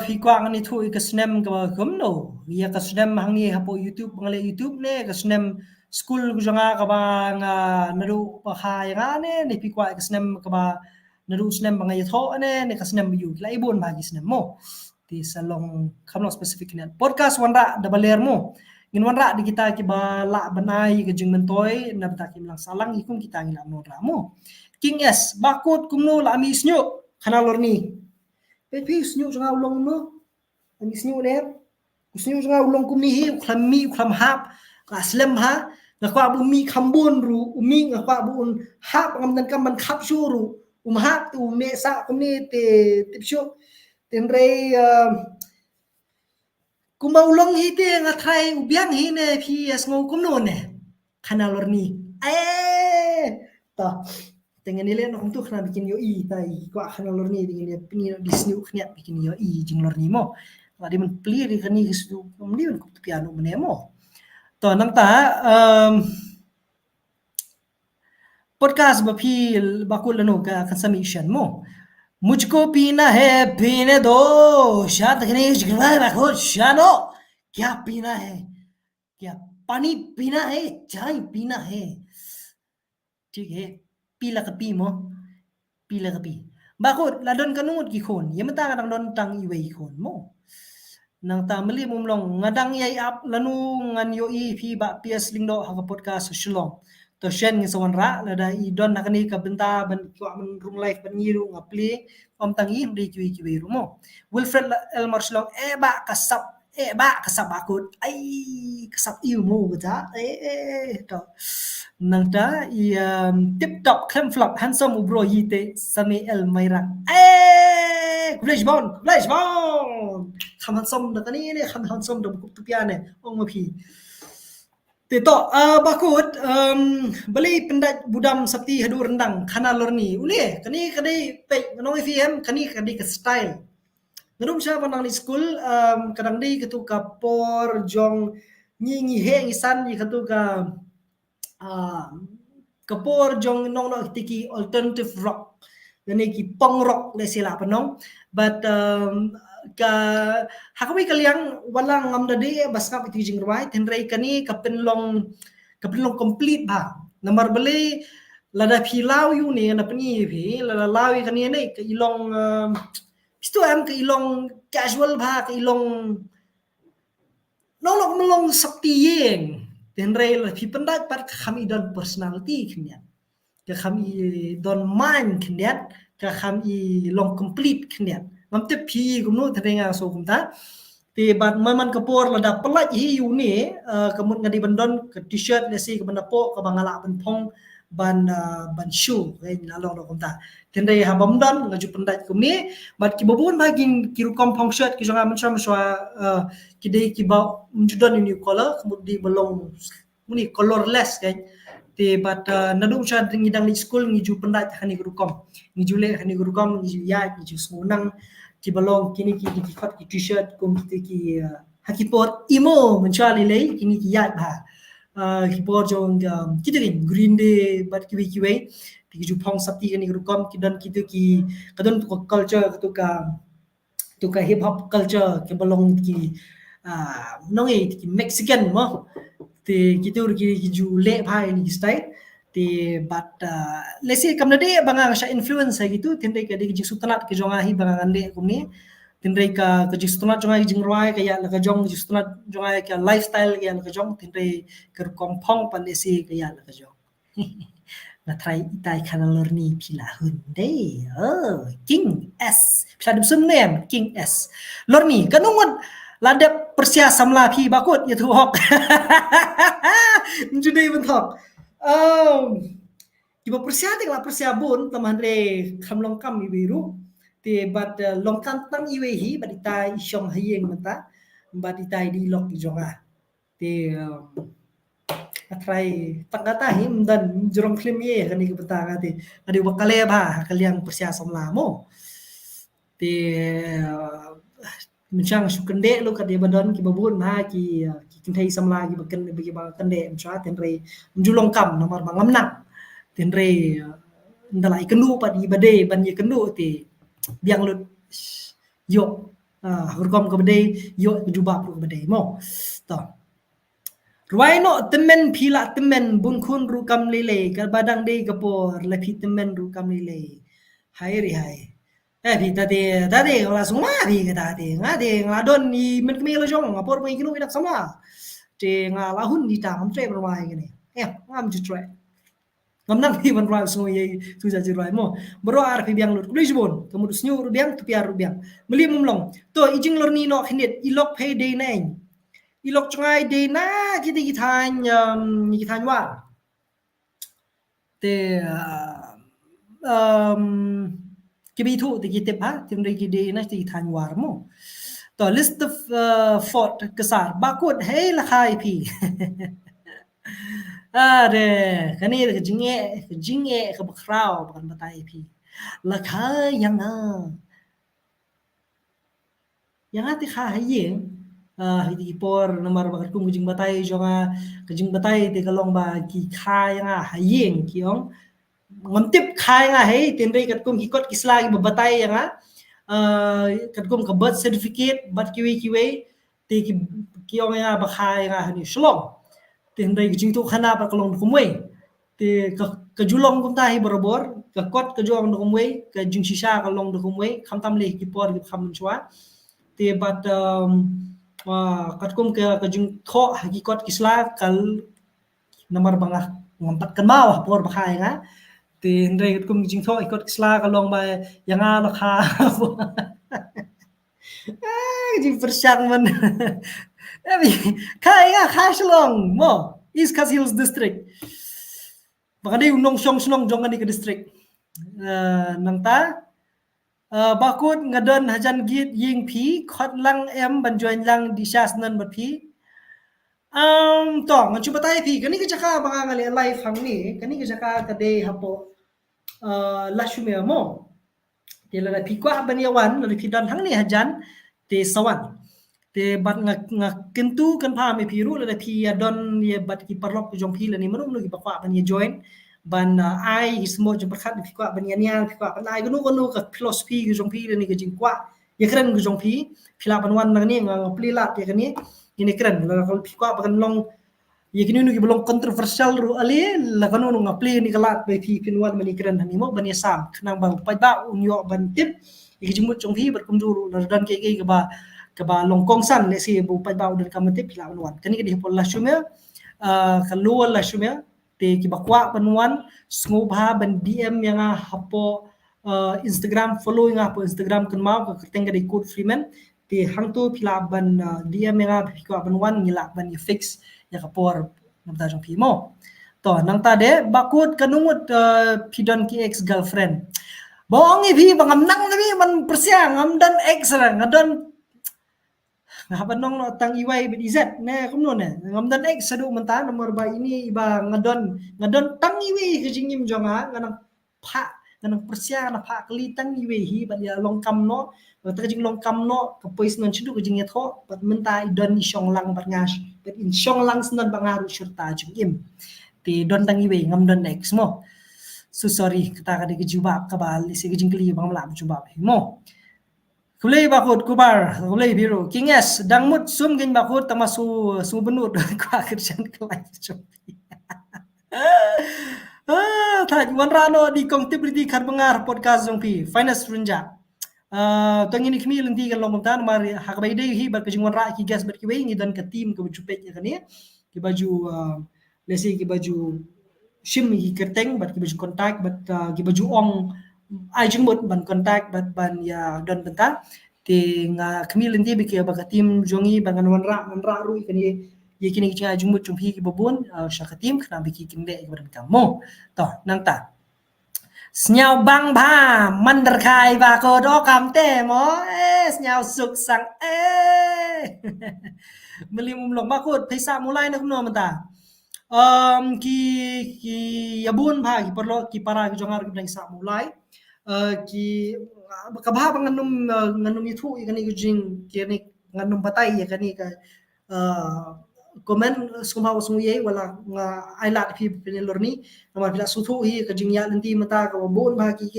phi kwa ngani thu ka snem ka gumno ya ka snem hangni hapo YouTube ngale YouTube ne ka snem school gujanga ka ba nga naru pahay nga ne pi kwa kasnem ka ba naru snem mga yatho ne kasnem yu la ibon bagi snem mo ti salong kamno specific ne podcast wanra dabaler mo ngin wanra di kita ki ba la banai ke jing mentoy na bata kim lang salang ikum kita ngila mo ra mo king s bakut kumno la ami snyo kana lorni pe snyo janga ulong no ami snyo ne snyo janga ulong kumni hi khlam hap aslam ha ngakwa bu mi khambun ru umi ngakwa bu hap ngamdan kam man khap shuru hap tu me sa kumni te tipshu tenrei kumaulong hi te ngathai ubyang hi ne phi asngo kumno ne khana lorni ta tengen ile no tu khana bikin yo i tai kwa khana lorni dingin pini di sniu khnya bikin yo i jing lorni mo di men pli di khani hisu kumni men kup piano menemo तो नंगता podcast buffy बाकुलनो का कंसमिशन मो मुझको पीना है पीने दो शाद गणेश गवाए बाखो शानो क्या पीना है क्या पानी पीना है चाय पीना है ठीक है पीला का पी मो पीला का पी बाकुल लाडन कनुट की खोन ये मता का don tang iwe खोन मो nang tamali mumlong ngadang yai up lanu ngan yo i phi ba ps lingdo ha podcast shulong to shen ngi sawanra lada I don nakani ka benta ban ko man room life ban yiru ngapli om tangi ri ki ru mo Wilfred Elmar shulong ba kasap ba kasap bakut ai kasap ilmu kita to nang ta tip top clam flop handsome ubro yite sami el mairang flash bon kham handsome da kani ne kham handsome da buku tupia ne ong ma phi te to bakut beli pendat budam sapti hadu rendang kana lorni ule kani kadai pe nong fm kani kadai ke style ngadum siya panang di school kadang di ketu ka por jong ngi he ngisan ni ketu ka kapor jong nong no tiki alternative rock dani ki pong rock le sila panong but ka hakawi kaliang walang ngamda de baskap iti jing rai tenrei kani kapenlong complete ba namar beli lada pilau yu ni na pani phi lada lawi kani ne ka ilong Isto am ke ilong casual ba ke ilong nolok melong sakti yeng den rel pi pendat par kami don personality kenya ke kami don mind kenya ke kami long complete kenya mamte pi gumno thenga so kumta te bat maman kapor lada pelat hi yu ni kemut ngadi bendon ke t-shirt nasi ke benda po ke bangala ben pong ban shoe ngai nalong do kumta tendai habam don ngaju pendat kumi mat ki bobun bagin ki rukom pong shirt ki jonga mentra meswa ki dei ki ba mjudon ni color kemudi belong muni colorless kan te bat nadung sha ngidang di school ngiju pendat hani rukom ngiju le hani rukom ngiju ya ngiju sunang ki belong kini ki fat ki t-shirt kum ki hakipot imo mentra le kini ki ya ba hipor jong kita ni green day bat kiwi ki jupong sapti ni rukom kidan kita ki kadon to culture to ka hip hop culture ke belong ki nongi ki Mexican mo te kita ki jule bhai ni style te but let's say kamna de banga sha influence gitu tende ka de ki sutanat ke jonga hi banga ande kumni tindrai ka jistuna jonga jingrai ka ya la ka jong jistuna jonga ka lifestyle ya la ka jong tindrai ka kompong palesi ka ya la ka jong na try itai kana lorni pila hunde king s pila dum sum nem king s lorni kanungon ladap persia samla pi bakut ya tu hok judai bentok kiba persia te la persia bun taman re khamlong kam biru te bat longkan tang iwe hi bat itai shong hayeng mata bat itai di lok di jonga te atrai tangata him dan jorong klim ye kani ke betanga te adi wakale ba kaliang persia somla mo te mencang sukende lo ka de badon ki babun ma ki kintai samla ki bakan bagi ba kande mcha tenre menjulong kam nomor bangam nak tenre ndalai kendu pat di bade ban ye kendu te biang lut yo hurkom ke bedai yo jubah ke bedai mo to ruai no temen pila temen bun khun rukam lele kal badang dei kapor lapi temen rukam lele hai ri hai pi tade la suma ri ka tade ngade ngadon ni men kemi lo jong apor mai kinu inak sama te ngalahun di tam tre berwai ngene ngam ju tre ngam nang pi ban rai so ye tu ja ji rai mo bro ar pi biang lut kulis bon kemudian snyu rubiang tu piar rubiang meli mumlong to ijing lor ni no khinit ilok pay day nang ilok chungai day na kita kitan wa te kibi thu te kitep ha tim re ki day na ti kitan war mo to list of fort kesar bakut hey la khai pi Are kani ke jinge ke bakrau bukan batai pi la khai yang ati kha hayeng hidi por nomor bakar kum jing batai jonga ke jing batai te kalong ba ki kha yang hayeng kiong ngontip kha yang hai tenrei kat kum ki kot kisla ki batai yang kat kum ka birth certificate bat kiwi te kiong yang ba kha yang ni shlong tendai ke tu khana pa kalong kumwe te ka julong kum tahi borobor ka kot ka jong kumwe ka jing shisha kalong kumwe kham tam le ki por ki kham chwa te bat kat kum ka jing tho ki kot kisla kal nomor bangah ngompat kan mau por ba khai nga te ndai kat kum jing tho ki kot kisla kalong ba yanga la kha Jing persyang man. Tapi kai nga Kashlong mo East Coast Hills District. Baka di unong syong jongan di ke district. Nang ta bakut ngadon hajan git ying pi khot lang em ban join lang di syas nan bat pi. To ngan cuba tay pi kani ke jaka baka ngali live hang ni kani ke jaka kade hapo la shume mo. Te la pi kwa ban yawan la pi dan hang ni hajan te sawan. Te bat nga kentu kan pa me piru la pi don ye bat ki parlok jong pi la ni manu ki bakwa ban ye join ban ai ismo jong berkat pi kwa ban yan pi kwa ban ai gunu ka philosophy ki jong pi la ni ke jing kwa ye kren ki jong pi phila ban wan nang ni nga pli lat ye kani ini kren la pi kwa ban long ye kini nu ki belong kontroversial ru ali la kanu nga pli ni kalat be pi pin wan mani kren ni mo ban ye sam khnang ba pa ba unyo ban tip ye jing jong pi ber kum juru la dan ke ke ba longkong san le si bu pai ba udan kamate pila wan kani ke di pol la shumya kalua la shumya te ki bakwa panwan sngo ba ban dm yang hapo Instagram following hapo Instagram kan mau ke tengga di code freeman te hangto pila ban dm yang pikwa banwan ngila ban ye fix ya kapor namta jong pimo to nang ta de bakut kanungut pidon ki ex girlfriend bohong ibi bangam nang nabi man persiang amdan ex ra ngadon ngapan nong no tang iwai bit izat ne kumno ne ngamdan ek sadu menta nomor ba ini iba ngadon tang iwi ke jingim jonga nganang pha nganang persia na pha kli tang iwi hi ba ya longkam no ta jing longkam no ke pois non chidu ke jing tho bat menta idon ishong lang bat ngas bat in shong lang snan bangaru shurta jingim ti don tang iwi ngamdan ek smo so sorry kata ka de juba ka ba li se jing kli bang la juba mo kulay bakut kubar kulay biru kinges dangmut sum gin bakut tamasu benut kwa kerjaan kelai copi thaj wanrano di kompetitif kar bengar podcast jongpi finance runja tang ini kmi lenti kan lomong tan mari hak bai dei hi bar kejing wanra ki gas bar ki wei ni dan ke tim ke cupet ya kan ya ki baju lesi ki baju shim ki kerteng bar ki baju kontak bat ki baju ong ai jing mut ban kontak ban ya don benta te nga kemil ndi be ke ba tim jongi bangan wanra ru kan ye kini ki jing mut jumpi ki babun sha tim khna be ki kimde ke ban kamo to nang ta snyao bang ba mandar khai ba ko do kam te mo snyao suk sang melim long ba ko phaisa mulai na kumno mata ki yabun ba ki perlo ki para ki jongar ki sa mulai ki kabha nganum itu ikani kujing kini nganum batai ya kani ka komen sumha sumuye wala nga ailat pi penelor ni nama bila suthu hi ka jingya nanti mata ka bon ba ki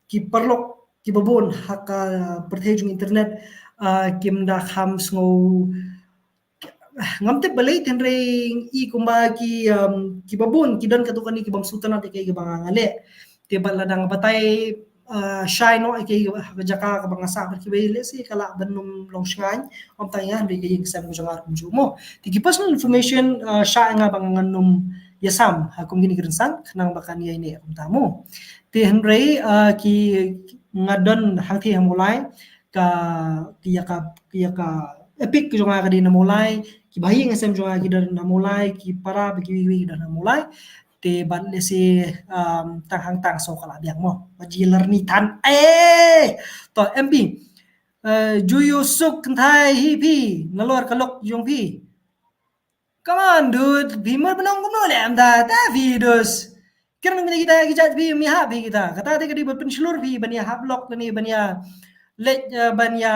ki perlok ki babon haka perthejung internet kim da kham sngo ngamte balai tenre i kumba ki babon ki don katukani ki bang sultanat ke bang ngale te baladang batai shine no ke jaka ka bang sa ki bele si kala banum long shine om tanya de ke exam jangar jumo ti ki personal information sha nga bang nganum yasam hakum gini grensan khnang bakan ye ne om tamu te henrei ki ngadon hangti mulai ka ka epic jonga ka di na mulai ki bahi ngasem jonga ki dan na mulai ki para bagi wi dan na mulai te ban le si tang hang tang so kala biang mo bajiler ni tan to mp juyu suk thai hi pi nalor kalok jong pi come on dude bimar benong kumno le amda ta videos kiran ngini kita kijat bi mi ha bi kita kata te kadi pen seluruh bi bania hablok ni bania let bania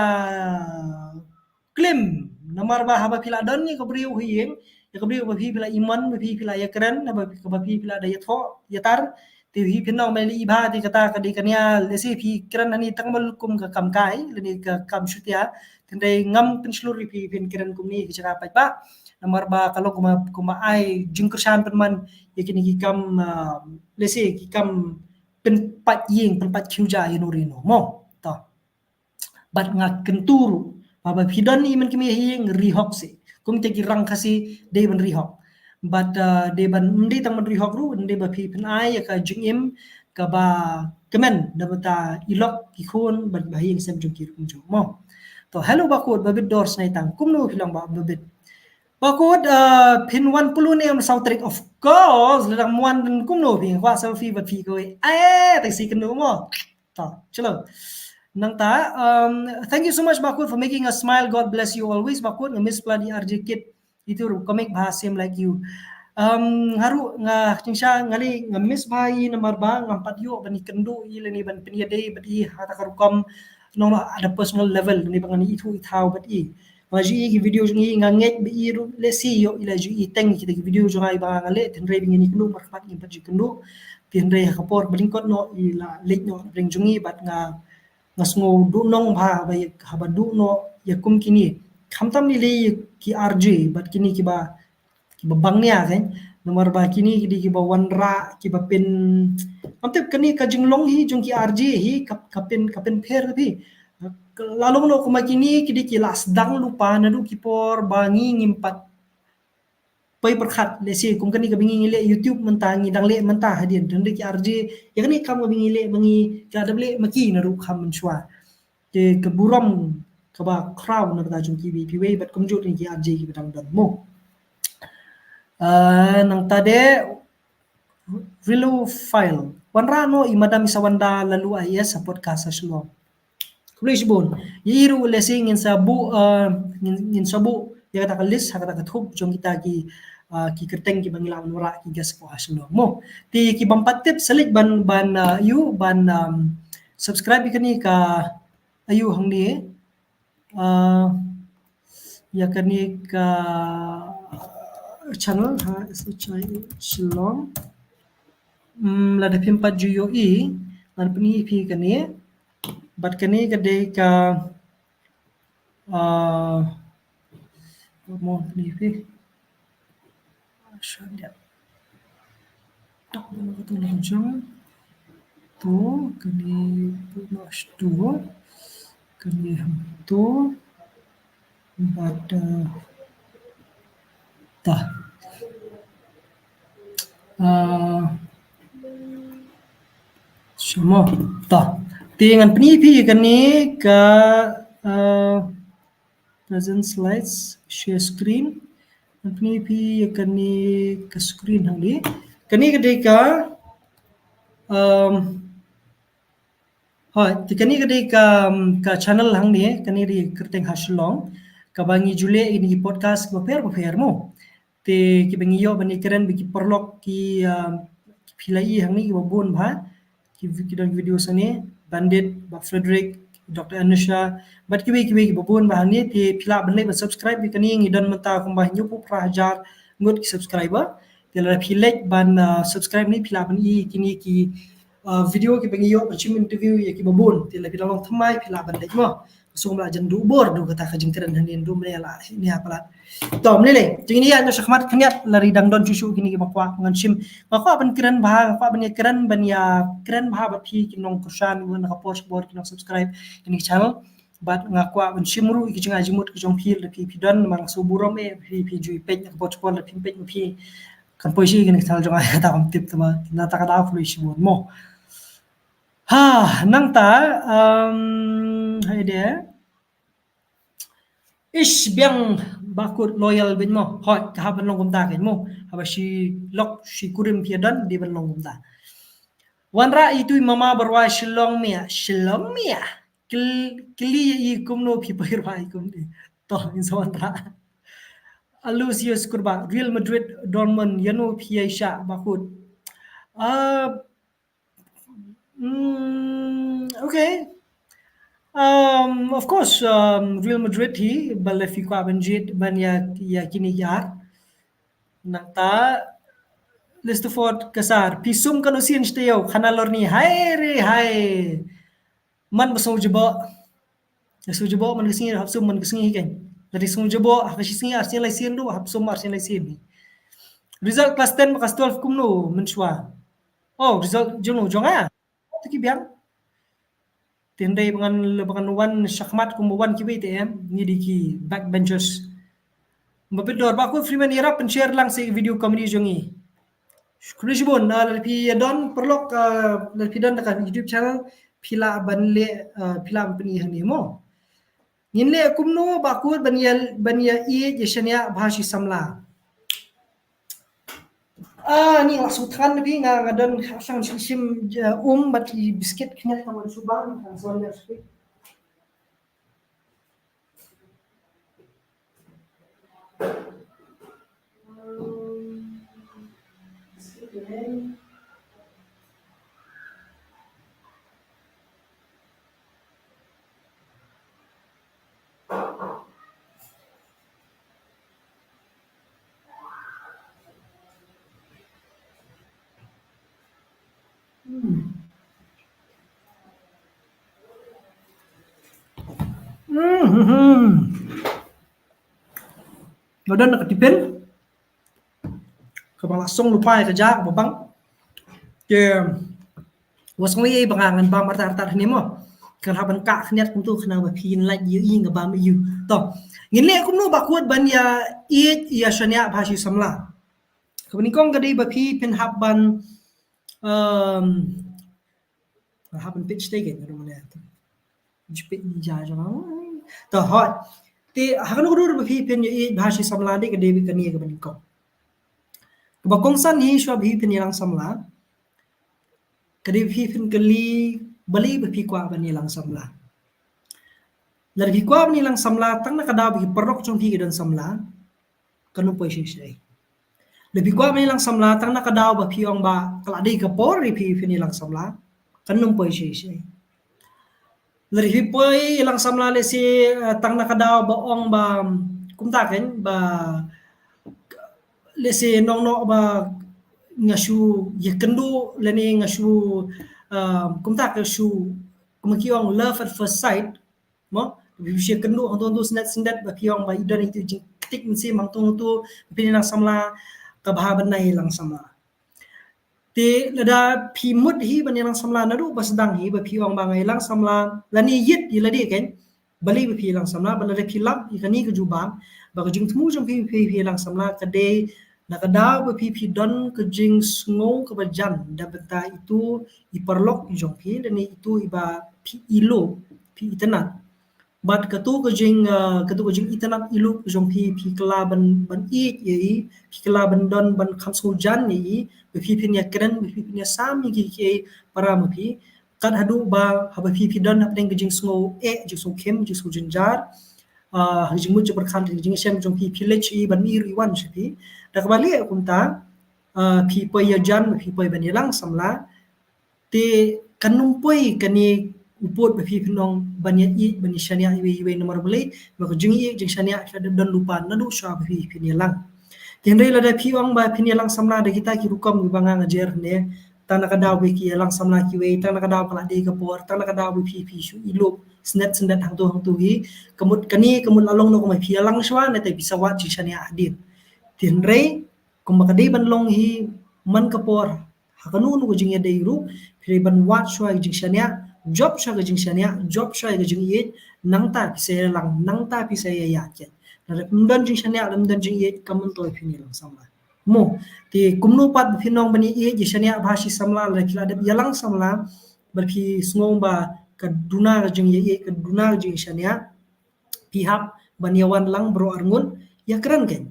klim namar ba haba pila don ni ko briu hieng ya ko briu ba pi pila iman ba pi pila ya keren ba pi pila da yatho yatar ti hi pinno meli ba ti kata kadi kania lesi pi keren ani tangmal kum ka kam kai leni ka kam shutia tindai ngam pen seluruh pi pin keren kum ni kicara pa ba namar ba kalau kuma ai jingkursan penman yakini ki kam lesi ki kam pen pat ying pen pat khuja inurino mo to bat nga kenturu baba pidon ni men kimi hing rihok si kum te ki rang kasi de ban rihok but de ban ndi tang ban rihok ru ndi ba pi pen ai ka jingim ka ba comment dabata ilok ki khon ban bahing sem jung ki kum jo mo to hello bakut babit dor snai tang kum no hilang ba babit bakut pin 10 ni am sautrik of course ledang muan dan kum no ping wa selfie bat fi ko tai si kenu mo to chalo nang ta thank you so much bakut for making us smile. God bless you always bakut miss bloody RJ kid itu comic bahasem like you haru nga chingsha ngali nga miss bai namar ba ngam patyo bani kendo ile ni ban piniade bati hata karukom no ada personal level ni bangani itu ithau bati maji ki video jungi nga nget bi iru le si yo ila ju iteng ki video jungai ba ngale tin re bingini kendo marpat ni pat kendo tin re kapor bringkot no ila lek no bring jungi bat nga ngasngo du nong ba ba habadu no yakum kini khamtam ni le ki RJ bat kini ki ba babang niya kan nomor ba kini ki ba wanra ki ba pen amtep kani ka jinglong hi jung ki RJ hi kapen pher bi lalong no kuma kini ki las dang lupa na du ki por bangi ngimpat pai perkhat le si kum kani ka bingi le YouTube mentangi dang le mentah hadin dan ki RJ ya kani kam bingi le bangi ka dable maki na du kham menchwa ke buram ka ba crowd na ta jung ki bi pi bat kum jut ni ki RJ ki dang dan mo nang tade Vilo file wanra no imadam sa wanda lalu ay sa podcast sa shlo kulish bon yiru lesing in sabu in sabu ya kata kalis kata kathup jong kita ki kerteng ki bangila nura ki gas ko haslo mo ti ki bampatip salik ban you ban subscribe kani ka ayu hangni ya kani ka channel ha Shalom lada pimpat juyo lan peni pi kani bat kani kade ka mo peni pi shadia tak mo to lanjang to kani punas tu kani to bat ta semua ta dengan penipi kani ka present slides share screen penipi kani ka screen hangdi kani ketika kani ketika ka channel hangni kani di kerteng haslong kabangi jule ini podcast baper mo te ki bangi yo bani keren bi perlok ki pilai hangni ki babon ba ki video sane bandit ba Frederick Dr. Anusha bat ki babon ba hangni te pila banle ba subscribe bi kani ngidan mata kumbah nyupu prajar ngot ki subscriber te la pilek ban subscribe ni pila bani kini ki video ki bangi yo bercim interview ya ki babon te la pila long thamai pila banle mo so mla jan du bor du kata kajing keren hanin du mela ni apalat tom lele jing ni ya syakmat khniat lari dang don cucu kini makwa ngan sim makwa ban keren bah makwa ban keren ban ya keren bah bat phi kinong kursan wan ka post board kinong subscribe kini channel bat ngakwa ban simru ki jinga jimut ki jong phil pi don mang so burom pi jui pej ka post board pi pej pi kan poisi kini channel jong ta kam tip tama na ta kada flu simon mo nang ta hai dia ish biang bakut loyal bin mo hot ka ban long kumta ken mo haba shi lok shi kurim piadan di ban long kumta wanra itu mama berwa shilong mia kli i kumno pi pirwa i kum di to in wanra Alusius kurba Real Madrid Dortmund yano pi aisha bakut okay of course Real Madrid hi balefi kwa banjit ban ya kini yar nakta Listoford kasar pisum kanusin steo kanalor ni hai man basong jebo man kesingi hapsum man kesingi kan dari sung jebo hakasingi arsin laisin do hapsum arsin laisin result class 10 makas 12 kumno menchwa result jono jonga taki biang tindai bangan wan syakmat kumbuan kiwi TM ni diki backbenchers mabidor ba ko freeman irap share lang sa video comedy jongi Syukur lebih don perlu lebih don dekat YouTube channel Pila Banle Pila Bani Hani mo. Ninle kumno bakut bania I yeshania bhashi samla. Ni langsung kan lebih ngadon sang sim bati biskuit kena kawan subang langsung dia speak. Ngadon nak tipen. Kepala langsung lupa kerja babang. Ke wasngi bangangan bam arta ni mo. Kerhaban kak khniat kum tu khna ba phin la yu ing ba ma yu. To. Nginle kum no bakut ban ya ya shania bhashi samla. Kebenikong gadi ba phi pin habban habban pitch take it rumane. Jipit ja ja. To hot. Ti hakano dur ba phi pin ya bhashi samla de gadi bi kani kebenikong. Bakong san hi shwa bhi pin yang samla. Kadi bhi pin kali bali bhi kwa ban yang samla. Lar bhi kwa ban yang samla tang na kada bhi perok chong bhi dan samla. Kanu poi shi. Lebih kwa ban yang samla tang na kada ba phi ong ba kaladi ka por ri bhi pin yang samla. Kanu poi shi. Lar bhi poi yang samla le si tang na kada ba ong ba kum ta ken ba le si nong no ba ngashu ye kendu leni ngashu kum ta ke shu kum kiong love at first sight mo bi kendu hong tu sendat ba kiong ba idan itu jing tik si mang tu pin lang samla ka bha ban nai lang samla te lada phi mut hi ban lang samla na du bas dang hi ba kiong ba ngai lang samla lani yit i ladi ken bali ba phi lang samla ba lada phi lap i kani ka ju ba ka jing thmu jong phi lang samla ka de nakadaw ba pipi don ke jing sngo ke bajan da beta itu iperlok jong pi dan itu iba pi ilo pi itanat bat katu ke jing itanat ilo jong pi kala ban pi kala ban don ban khamsu jan ni pipi nya kren pipi nya sami ki para mapi kad hadu ba haba pipi don apeng ke jing sngo jing so kem jing so jinjar jing mu berkhan jing sem jong pi lech ban iri wan shapi dak balik kunta phi poi jan phi poi banilang samla te kanumpoi kani upot phi pinong banya I bani shania iwe nomor beli maka jingi jing shania kada don lupa nadu sha phi pinilang tendai lada phi ong ba pinilang samla de kita ki rukom banga ngajer ne tanah kadaw ki lang samla ki we tanah kadaw pala de ka por tanah kadaw phi shu ilo snat hang tu hi kemut along no ko mai phi lang shwa ne te bisa wat jing shania adin tinrei kumakadi ban long hi man kapor hakanu nu jing ya deiru phiri ban wat shwa jing shania job shwa jing shania job shwa jing ye nangta pise lang nangta pise ya chen na mdan jing shania mdan jing ye kamun to phini lang sama mo ti kumnu pat phinong bani ye jing shania bhashi samla la kila de yalang samla barki snong ba kaduna jing ye kaduna jing shania pihak baniawan lang bro arngun ya keren kan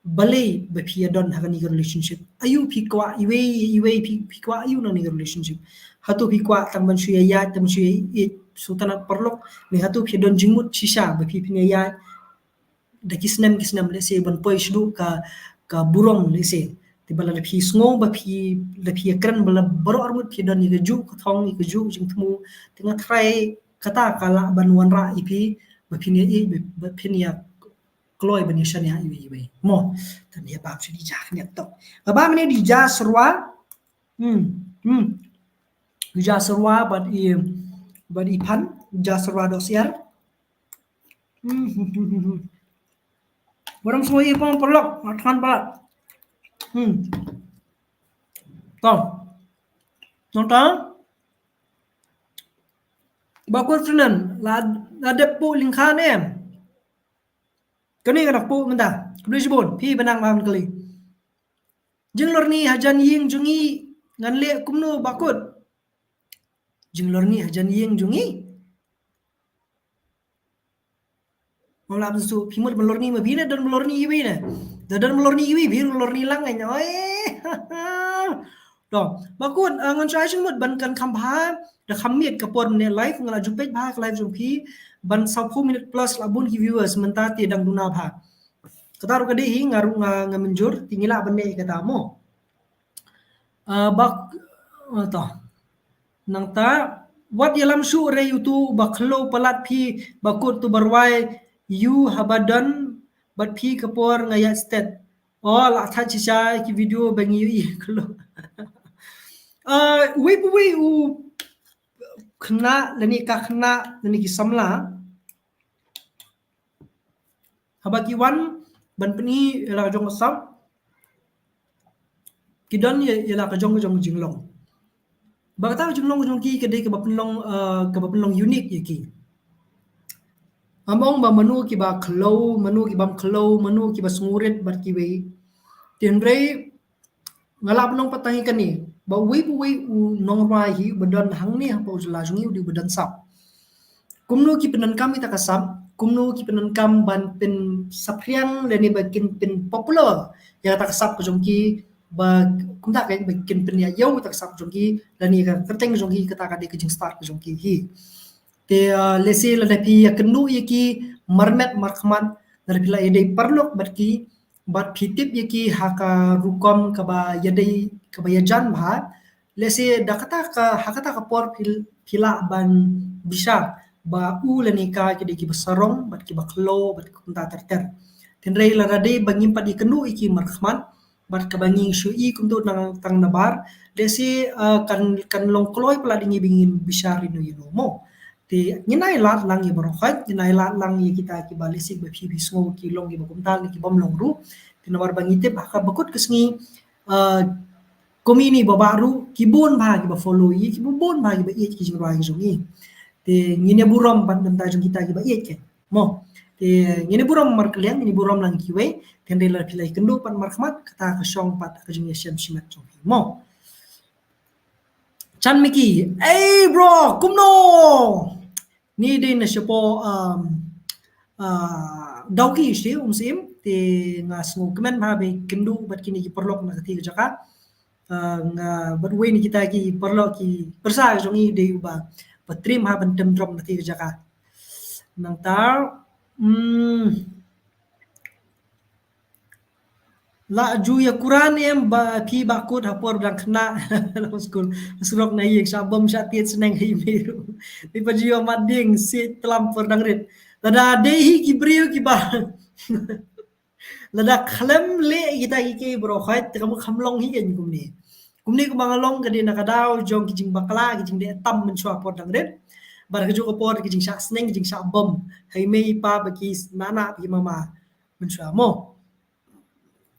balai bapia don hakani relationship ayu pikwa iwe pikwa ayu nang relationship hatu pikwa tang ban shuya ya tam shuya sultanat perlok ni hatu pi don jingmut shisha bapi pinya ya da kisnam le se ban poi shdu ka burong le se tibala le pi sngo bapi le pi kran bala baro armut pi don ni ju ka thong ni ju jing thmu tinga try kata kala ban wanra ipi bapi ni bapi ni Kloy bani shania iwe mo tan dia bab sini jak ni tok ba mene di ja serwa di ja serwa bad i pan ja serwa dosiar Waram semua ipon perlok matkan balat tong nonton bakul tunan la ada pu lingkhan em kani ka nakpo manda kubli jibon pi banang mam kali Jeng lor ni hajan ying jungi ngan le kumno bakut. Jeng lor ni hajan ying jungi. Malam su pimut melor ni mabina dan melor ni iwi na. Dan melor ni iwi bir melor ni lang ay oi. Đó, bakut ngan trai chung mut ban kan khamha da khammiet kapon ne live ngala jupet bha live jung phi ban 10 minute plus labun ki viewers menta ti dang duna bha. Kataru kadi hi ngaru nga menjur tingila banne kata mo. Bak to nang ta wat yalam shu re yutu bakhlo palat phi bakut tu barwai you habadan bat phi kapor ngaya state. Oh la tha chicha ki video bangi yi khlo. We u khna lani ka khna lani ki samla habaki wan ban pni la jong sam kidon ye la ka jong jinglong bagata jinglong jong ki ke de ke bapenlong unik ye ki among ba manu ki ba khlo manu ki bam khlo manu ki ba sungurit bat ki we tenre ngalap nong patangi kani ba we u nong rai hi badan hang ni ha pau la jungi di badan sap kumno ki penan kami ta kasam kumno ki penan kam ban pen sapriang leni bakin pen popular ya ta kasap ko jongki ba kumta ka bakin pen ya yau ta kasap jongki lani ka terteng jongki kata ka de ke jing start ko jongki hi te lesi la pi ya kenu ye ki marmet markman dar pila ede parlok bat ki bat phitip ye ki haka rukom ka ba yadai ka ba yajan bha lesi dakata ka hakata ka por pila ban bisa ba u lani ka ki de ki basarong bat ki baklo bat kunta terter tenrei la rade bangim padi kenu iki markman bat ka bangi shu i kum tu nang tang nabar lesi kan long kloi pala dingi bingin bisa rinu yelo mo te nyinai lat lang ye barokhat nyinai lat lang ye kita ki balisi ba phi bi so ki long ye bakum tal ki bom long ru te nabar bangite ba ka bakut kesngi komini babaru ki bon ba ki ba follow yi ki bon ba ki ba ye ki jingwa ki jongi te ngine burom ban dan tajung kita ki ba ye ke mo te ngine burom mar klian ngine burom lang ki we ten de la pilai kendo pan markhmat kata ka shong pat ka jing yesem simat jongi mo Chan Miki, hey bro, kumno. Ni din na siya po dawki siya sim te nga smog kemen mabe kendo bat kini ki perlok na kati jaka nga bat way ni kita ki perlok ki persa jong i de ba patrim ha ban tem drom na ti jaka nang tar la juya Quran em ba pi ba kut hapor dang kena dalam skul surok na yek sabam sya tiet seneng hi miru di pajio mading si telam per dang rit lada dehi ki brio ki ba lada khlem le kita ki bro khait kamu khamlong hi ken kumni ko mangalong ka din nakadaw jong ki jing bakla ki jing de tam men chwa por dang rit bar ka jo ko por ki jing sya seneng ki jing sya bom hai mei pa ba ki nana ki mama men chwa mo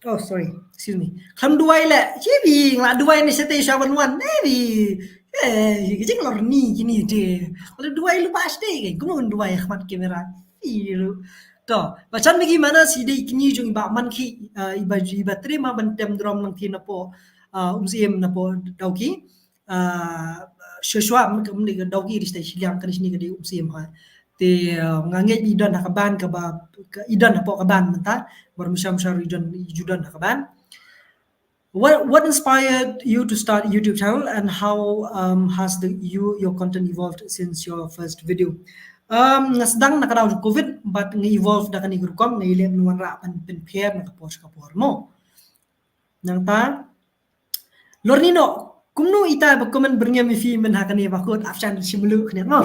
Oh, sorry. Excuse me. Kham duai la. Chibi ngla duai ni sete shawan wan. Nebi. Jeng lor ni kini de. Kalau duai lu pasti kan. Kuno duai khmat kamera. Iru. To, macam bagaimana si de kini jung ba man ki iba terima bentem drom nang tina po umsiem na po dauki. Shashwa mni dauki di stai silang kan sini ke di umsiem ha. Te nganget idan hakaban ka ba idan po kaban menta bermusam idan judan hakaban what inspired you to start a YouTube channel and how has your content evolved since your first video sedang nakadaw covid but nge-evolve da kani grukom ngile nuan ra pan pen pher nakapor mo nang ta lornino kumno ita ba comment berngam fi men hakani bakut afchan simulu khne mo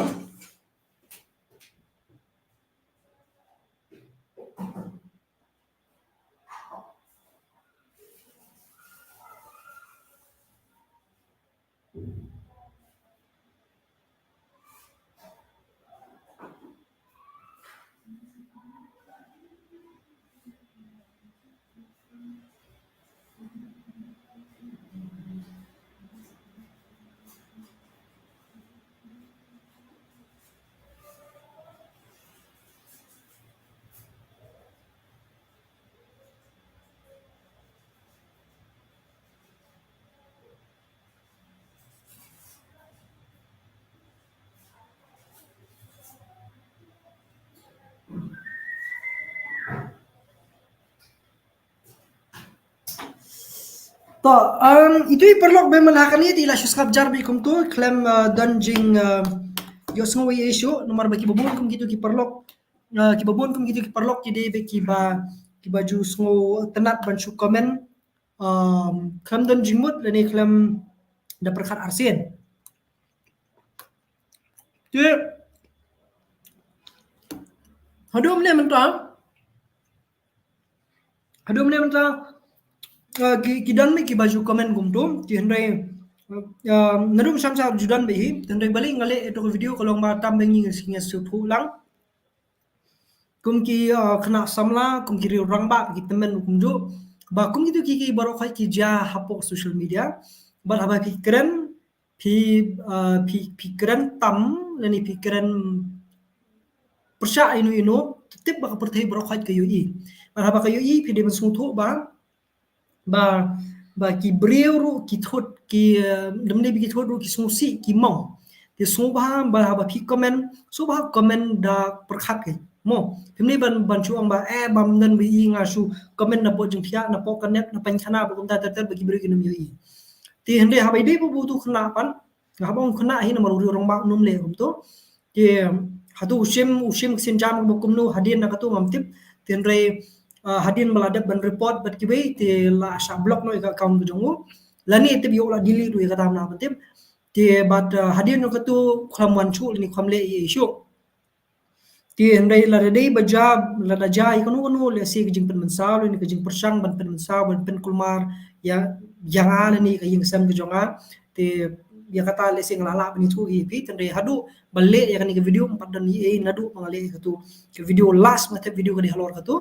to itu perlok be malhakan ni ila syuskap jar bi kum tu klem donjing yo sngo issue nomor baki babon kum gitu ki perlok ki babon kum gitu ki perlok ki de be ki baju sngo tenat ban shu komen klem donjing mut lani klem da perkat arsen tu hadum ne mentang kidan mi ki baju komen gumdum ki hendai nadum samsa judan behi hendai balik ngale itu video kalau ma tambengi nginga sutu lang kum ki kena samla kum ki orang ba ki temen kumju ba kum gitu ki baro khai ki ja hapo social media ba haba pikiran pikiran tam lani pikiran persya inu tetep ba pertai baro khai ke yui ba haba ke yui pide mensutu ba ki breu ru ki thot ki demne bi ki thot ru ki susi ki mong ti su ba haba pi comment su ba comment da perkhat ke mo demne ban chu ang ba bam nan bi nga su comment na po jing thia na po connect na pan khana ba kum ta ta ba ki breu ki num yoi ti hende haba ide bu tu khna pan haba ong khna hi na maru rong ba num le kum to ti hatu usim sin jam bu kum nu hadin na ka tu ngam tip tin re hadin meladap ban report bat kibai ti la sha block no ka account bu jongu lani ti bio la dili du ka tam na batim ti bat hadin no ka tu kham wan chu ni kham le issue ti hendai la dei bajab la da jai kono le si jing pen mensaw ni ka jing persang ban pen mensaw ban pen kulmar ya yang ala ni ka ying sam jonga ti ya kata le sing lala ni tu hi pi tende hadu balle ya kan ke video 4 dan ni nadu pangale ka tu ke video last mate video ka di halor ka tu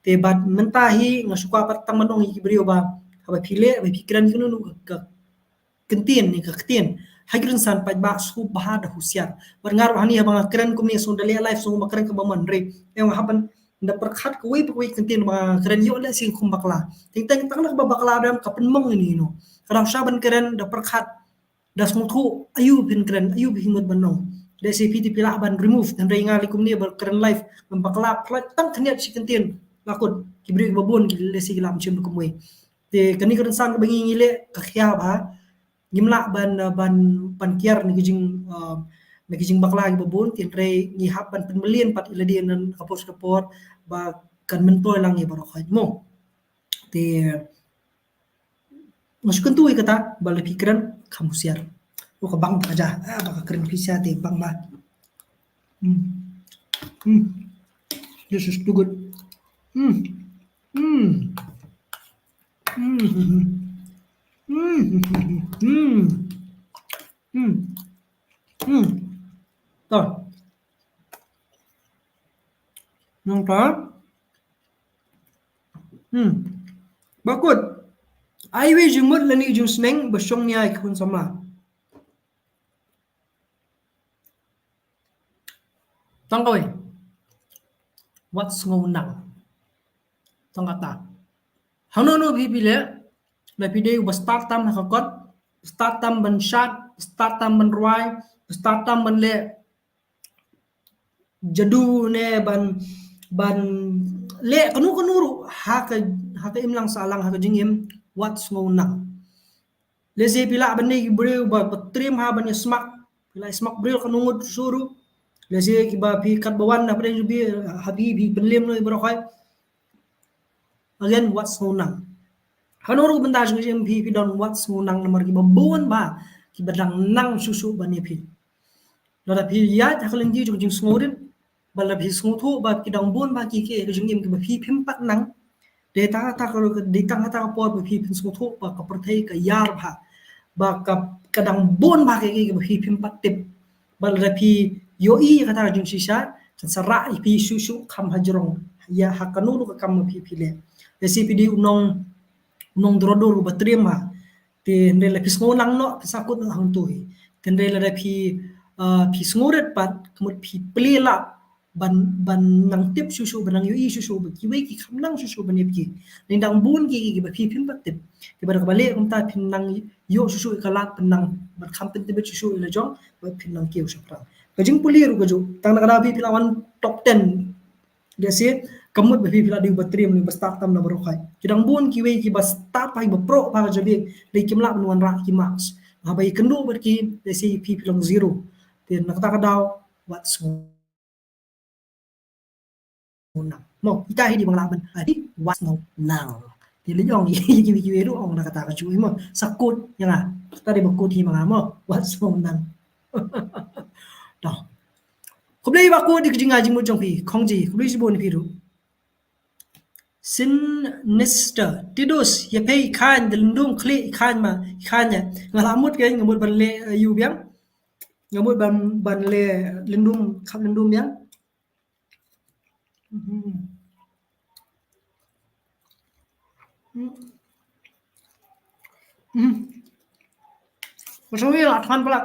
te bad mentahi ngasuka pat tamanong ki video ba haba pile ba pikiran kunu ka kentin ni ka ketin hagrin san pa ba su ba da husiar bar ngar hani ba keren kum ni sun dale live sun makren ka ba man re yang haban nda perkhat ko wi kentin ba keren yo la sing kum bakla ting tang nak ba bakla dam ka penmong ni no kadang saban keren da perkhat das mutu ayu bin keren ayu himut banong de CPT pila ban remove dan ringa likum ni ber keren live membakla tang khniat si kentin lakut kibri babon ki lesi lam chim kum we te kani keren sang bangi ngile ka khya ba ngimla ban kiar ni kijing bakla ki babon tin re ni hab ban penmelian pat iladi nan kapor ba kan mentoy lang ni baro khaj mo te masukkan tu kata bala pikiran kamu siar ka bang aja baka keren bisa te bang ba this is too good to nong ta bakut ai we jung mut lani jung sneng basong ni ai kun sama tang koi what's going on tang kata hano no bi bile la pide u start tam ha kot start tam ban shot start tam ban roi start tam ban le jadu ne ban le kanu ru ha ka imlang salang ha ka jingim what's going on leze pila bani breu ba trim ha bani smak pila smak breu kanungud suru leze ki ba pi kat bawan na bre bi habibi penlim no ibro khai again what's going on hanuru benda jeng pi don what's going on nomor ki babon ba ki badang nang susu bani pi la pi ya ta kalen ji jing smorin bala pi smutu ba ki dang bon ba ki ke jing ki ba pi phim pat nang data ta ko data ta por ba pi phim smutu ba ka perthai ka yar ba ka kadang bon ba ke ba pi phim pat tip bala pi yo i kata jing sisa sara pi susu kham hajrong ya hakanu ka kam pi le CPD unong drodor ba trima te ndela pi sngonang no sakut hang tui tendela pi sngoret pat kemut pi plela ban nang tip susu banang yu susu ki we ki khamnang susu ban ki nindang bun ki ba pi pim pat tip ki bar bale kum ta pin nang yo susu kalat penang bar kham pen tip susu ila jong ba pin nang kiu sapra kajing puli ru kaju tang na bi pilawan top 10 dia se kamut be pila di batrim ni start tam na barokai kidang bun ki we ki bas start pai ba pro pa jabi dei kimla nuan ra ki max ha bai kendu ber ki de si pi pilong zero tin nak ta daw what's nang mo ita hi di bang laban adi what's nang thì lý do gì cái đó ông là kata ka chui mo sakut yang ah tadi bakut hi mga mo what's nang đó không đây bakut di kijinga jing mo jong pi khong ji không đây sibon pi ru sinister tidus ya pei khan delundung kli khan ma khan ya ngalamut ke ngamut ban le yu biang ngamut ban le lindum khap lindum biang Macam ni lah tahan pula.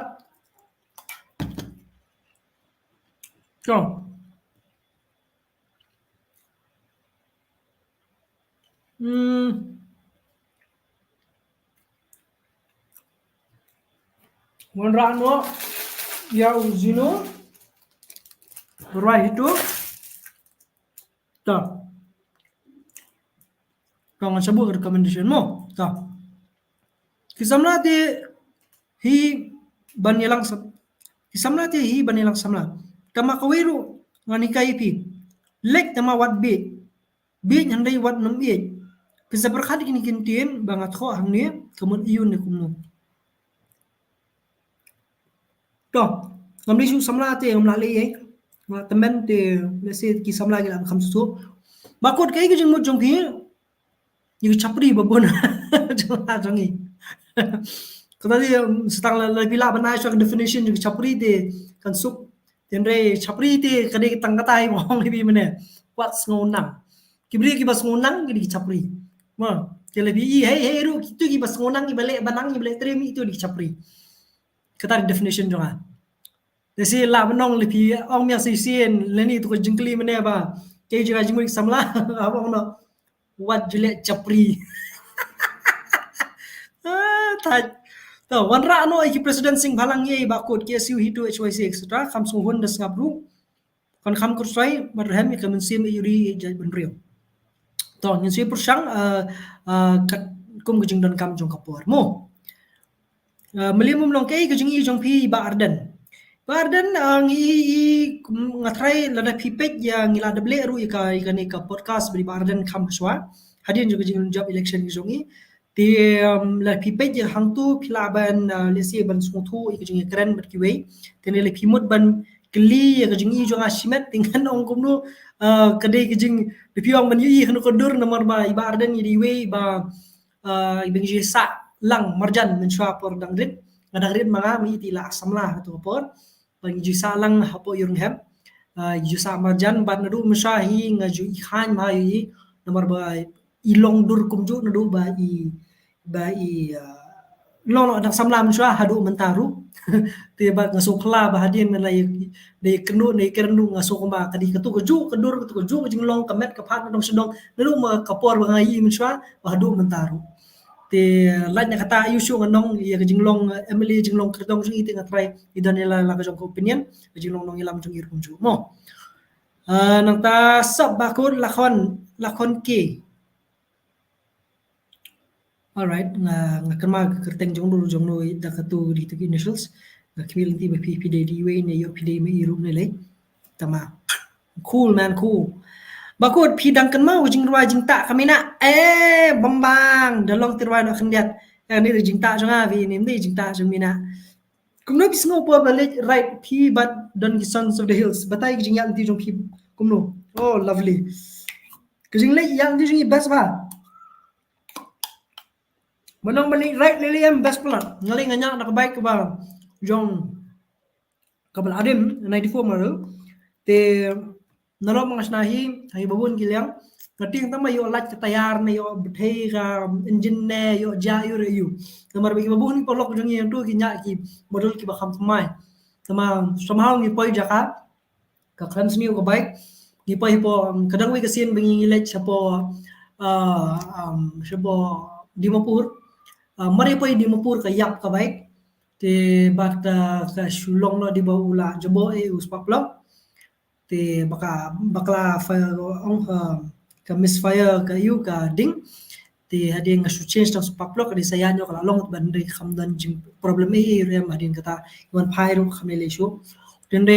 Jom. Wanrano ya uzino right itu. Tak. Kau sebut recommendation mo. Tak. Kisamla ti hi banilang kisamla ti hi banilang samla. Tama kawiru ngani kaipi. Lek tama wat be. Be nyandai wat nam be. Pisa berkhad kini kintin bangat kho hangni kemun iun ni kumno. To ngamli su samla te ngamla le ye. Temen te lesi ki samla gila kham su. Bakut kai ke jeng mo jong pi. Ni chapri babon. Jangi. Kata dia setang lebih lah benar so definition juga chapri te kan suk tenre chapri te kade tang katai mong lebih mana what's ngonang kibri ki bas ngonang ki chapri ma ke lebih hey ru itu ki bas ngonang ki balik banang ki balik terimi itu di chapri kata definition juga desi la benong lebih ong mia sisen leni tu ko jengkli mana ba ke juga jengkli samla abang no what jelek chapri taj to wanra no iki president sing balang ye bakut KSU hitu HYC etc kham sunghun das ngabru kon kham kursai marham ke mensim yuri jaj benrio to nyin si persang kat kum gejing don kam jong kapor mo melimum long kai gejing i jong pi ba arden ngi ngatrai lada pipet yang ngila deble ru ika ni ka podcast beri ba arden kham swa hadin juga jing job election jongi ti la pipet je hang tu pilaban lesi ban sungtu ik jing keren berkiwe tene le pimut ban keli ya jing i jong asimet dengan ong kumnu kedai jing de piong ban yi hanu kodur nomor ba iba arden yi we ba ibeng je sa lang marjan menswa por dangrit ngadangrit manga mi tila samla tu por bang ji sa lang hapo yung hem ju sa marjan ban nadu menswa hi ngaju ikhan ma yi nomor ba ilong dur kumju nadu ba i lo dak samlam swa hadu mentaru tiba ngaso kla bahadien melai de kenu ne kernu ngaso koma kadi ketu keju kedur ketu keju jinglong kamet kapat dong sedong lalu ma kapor bangai menswa hadu mentaru te lanya kata yusu nganong ya jinglong emily jinglong kertong sing ite ngatrai idanela la kajong opinion jinglong nong ilam jong ir kunju mo nang ta sab bakun lakon ke alright nga kama kerteng jong no da katu di tagi initials nga kimil ti ba PPD di we ne yo PD me irum ne le tama cool man cool bakut pidang kan mau jing ruwa jing tak kamina bambang dalong tirwa no khendiat ni jing tak jonga vi ni jing tak jong mina kumno bisngo po ba right pi but don sons of the hills batai jing yang ti jong pi kumno oh lovely kujing le yang ti jing best ba Manang balik right lili yang best pula. Ngali nganyak nak baik ke bang. Jong kabel adim 94 maru. Te nalo mga snahi hay babun gilyang. Ngating tama yo lat tayar na yo bethe ka engine ne yo jayo re yu. Namar bagi babun ko lok jong yang tu ginyak ki model ki ba kham mai. Tama somehow ngi poi jaka ka khan sni ko baik. Ngi poi po kadang wi kasin bangi ngilet sapo sapo Dimapur mari poi di Mapur ka yap ka baik te bat ka shulong no di bawula jabo uspaplok te bakla fire ong ka misfire ka yu ka ding te hading nga change tang supaplok di sayan yo kala long ban de khamdan jing problem e rem hadin kata wan phairu khamele shu tende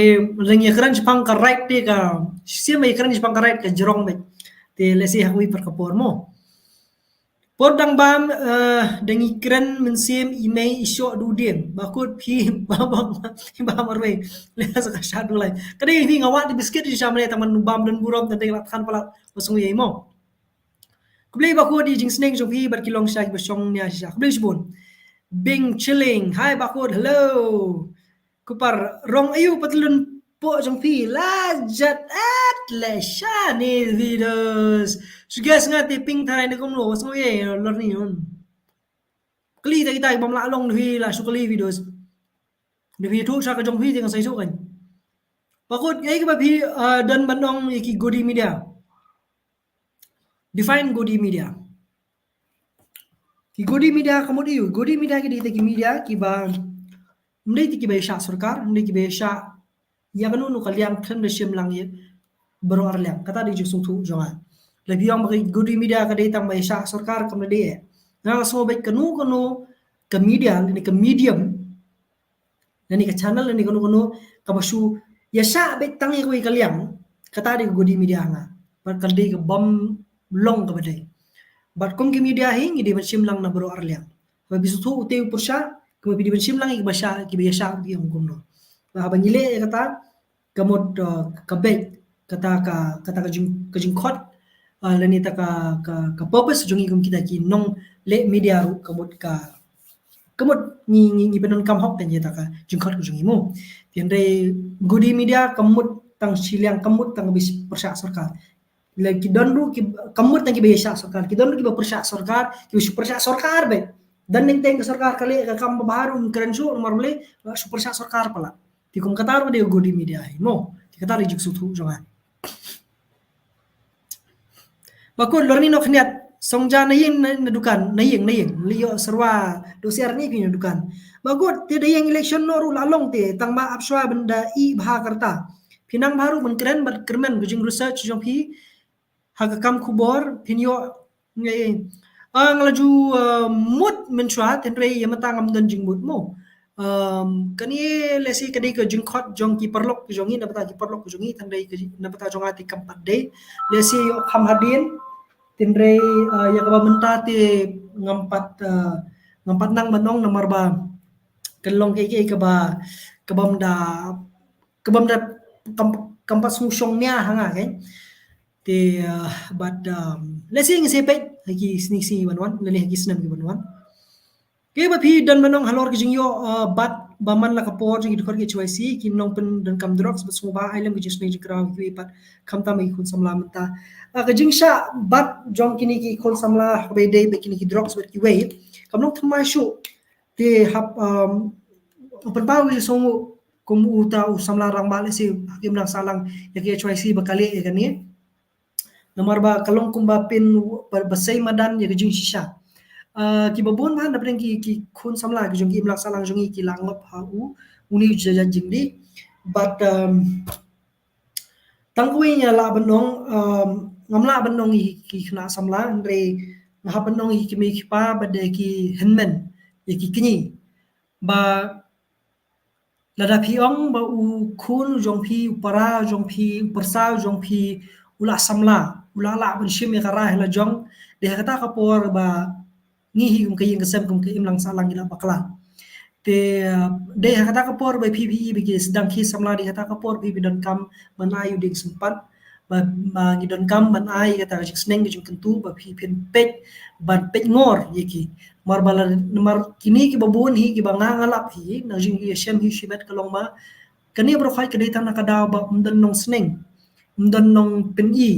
ring ye kran pang ka right te ka sim ye kran pang ka right ka jrong me te lesi hakwi per kapor mo Pordang bam dengi kren mensim email iso dudin bakut pi babang bam arwe leha sa shadu lai kade ni ngawat di biscuit di shamre taman bam dan burom dan lat khan pala masung ye mo kublei bakut di jing snake jong pi bar kilong sha ba shong nya sha kublei shbun bing chilling hi bakut hello kupar rong ayu patlun po jong pi lajat at le sha ni videos sugas ngati ping thai ni kom lo so ye lor ni on kli ta kita bam la long ni la su kli videos ni vi thu sa ka jong pi ting sai su kan bakut ngai ka pi dan banong ki godi media define godi media ki godi media kamodi godi media ki di ki media ki ba mdei ti ki ba sha sarkar mdei ki ba sha ya kanu nu kalyam khan de shim lang ye baro ar lang kata di ju sung thu jonga le biang ba godi media ka de tang ba sha sarkar kam de na so ba kanu kanu ke media ni ke medium ni ke channel ni kanu kanu ka ba shu ya sha be tang ye ko kalyam kata di godi media nga par kal de ke bam long ka ba de bat kong ki media hi ngi di shim lang na baro ar lang ba bisu thu te pursha ko bi di shim lang ki ba sha ki ba sha bi ang kum no ba ba ngile kata kamot kabek kata ka jing khot lani ta ka purpose jungi kum kita ki nong le media ru kamot ni benon kam hok tan ta ka jing khot ku jungi mu tian re gudi media kamut tang siliang kamut tang bis persya sarkar lagi don ru ki kamut tang ki besya sarkar ki don ru ki ba persya sarkar ki persya sarkar be dan ning teng sarkar kali ka kam baru keren su nomor le super sarkar pala ti kum katar de gudi media hi mo ti katar juk su thu jonga bakun lor ni no khniat songja na yin na dukan na yin liyo sarwa do siar ni kin dukan bagut ti de yang election no ru lalong te tang ma apswa benda I bha karta pinang baru men keren bat kermen gujing research jong pi haga kam kubor pinyo ngai ang laju mut men chwa ten re yamata ngam dan jing mut mo kani lesi kadi ke jing khot jong ki perlok jongi na bata ki perlok jongi tan dei na bata jongati kampat dei lesi yo kham hadin tinre ya ka menta ti ngampat nang manong nomor ba kelong ke ka bam da kampat sungsong nya hanga kan ti but let's see ngi pet lagi sni banwan lele lagi snam gi banwan ke ba phi dan manong halor ki jingyo bat baman la kapor jing dikor ki choisi ki nong pen dan kam drops but suba ailam gi jisne ji kraw ki pat kam ta mai khun samla menta ka jing sha bat jong kini ki khun samla be dei be kini ki drops but ki wait kam nong thamai shu te hap open power ji songu kum uta u samla rang bale si hakim lang salang ya ki choisi bakali ya kan ni nomor ba kalong kumba pin basai madan ya jing shisha ki babon man na ki khun samla ki jong ki imlak salang jongi ki langop ha uni jaja jingdi but tangwi nya la banong ngamla banong ki khna samla re ngha banong ki mi ki pa bade ki henmen ya ki kini ba lada phiong ba u khun jong phi para jong phi persa jong phi ula samla ula la ban shim ya kara hela jong de kata kapor ba ngi hi kum kayin kasam kum ke imlang salang ila bakla te de kata kapor ba ppi bi sedang ki samla de kata kapor bi don kam manayu ding sempat ba ngi don kam ban ai kata sneng gi kentu ba phi pen pet ban pet ngor yeki mar bala mar kini ki babun hi ki banga ngalap hi na jing hi shem hi shibet kalong ma kani bro khai kadai tan nakada ba umdan nong sneng umdan nong pen i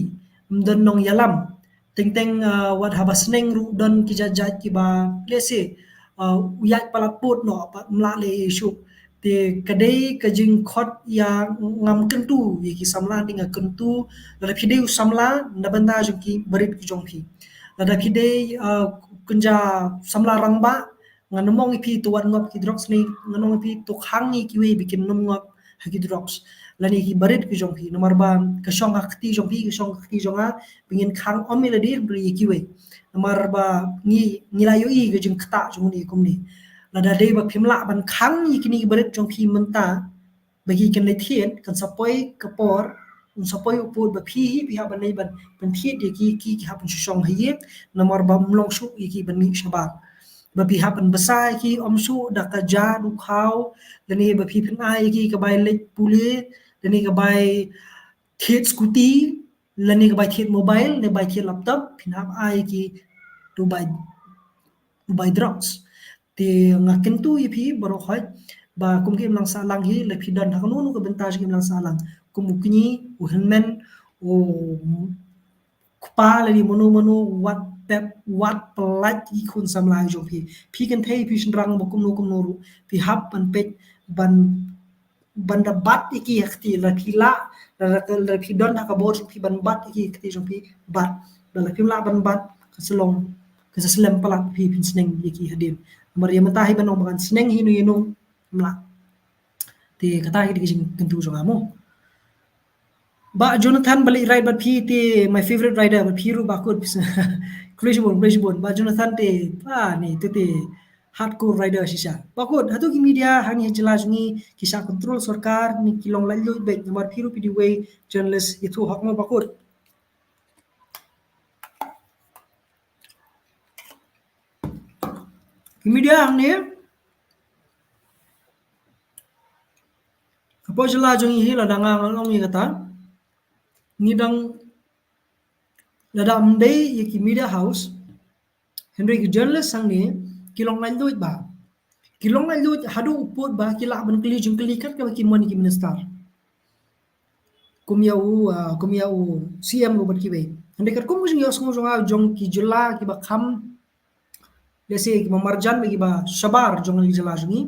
umdan nong yalam teng wat haba sneng ru don ki jajat ki ba lese uyat palaput no pa mla le shu te kadai ka jing khot ya ngam kentu ye ki samla dinga kentu la phidei samla na banda ju ki barit ki jong phi la phidei kunja samla rangba nganumong ipi tuan ngop ki drox ni nganong ipi to khangi ki we bikin num ngop hagi drops lani ki barit ki jong ki nomor ba ka shong akti jong ki shong akti jonga pingin khang om la dir bri ki we nomor ba ni layo i ga jing khata jong ni kum ni la da dei ba phimla ban khang yi kini barit jong ki menta bagi kan le thien kan sapoi kapor un sapoi upur ba phi pi ha ban nei ban thien de ki ha ban shong haye nomor ba mlong shu ki ban mi shabat ba pi ha ban besai ki om shu da ka ja du khau lani ba phi phin ai ki ka bai le puli lani ka bai thiet scooty lani ka bai thiet mobile ne bai thiet laptop phin ha ai ki tu bai drugs ti ngakin tu yi phi baro khoi ba kum ki lang sa lang hi le phi dan ha nu ka bentaj ki lang sa lang kum kini u henmen o pa le ni monu wat pep wat plat i kun sam lai jo phi kan thei phi rang bo kum nu ru phi hap ban pet ban banda bat iki yakti la khila la phi don ha ka bor phi ban bat iki yakti jo phi bat la phi la ban bat ka selong ka selem palat phi phin sneng iki hadim maria mata hi banong bakan sneng hi nu yinu mla te kata hi dikijing kentu jo amo ba Jonathan balik ride bat phi te my favorite rider bat phi ru ba kut crazy bon ba Jonathan te pa ni te hardcore rider sisa bakut hatu ki media hani jela jungi kisa control sarkar ni kilong lalu be nomor phi ru pdi way journalist itu hak mo bakut ki media hang ne apa jela jungi hi la danga ngong ni kata ni dang ladam dei ki media house Henry ki journalist sang ni kilong lalu ba kilong lalu hadu uput ba kila ban kli jung kli kat ka ki mon ki minister kumyau CM go bat ki be ande kat kum jung yos ngo jong ki jula ki ba kham jese ki marjan be ki ba shabar jong li jala jungi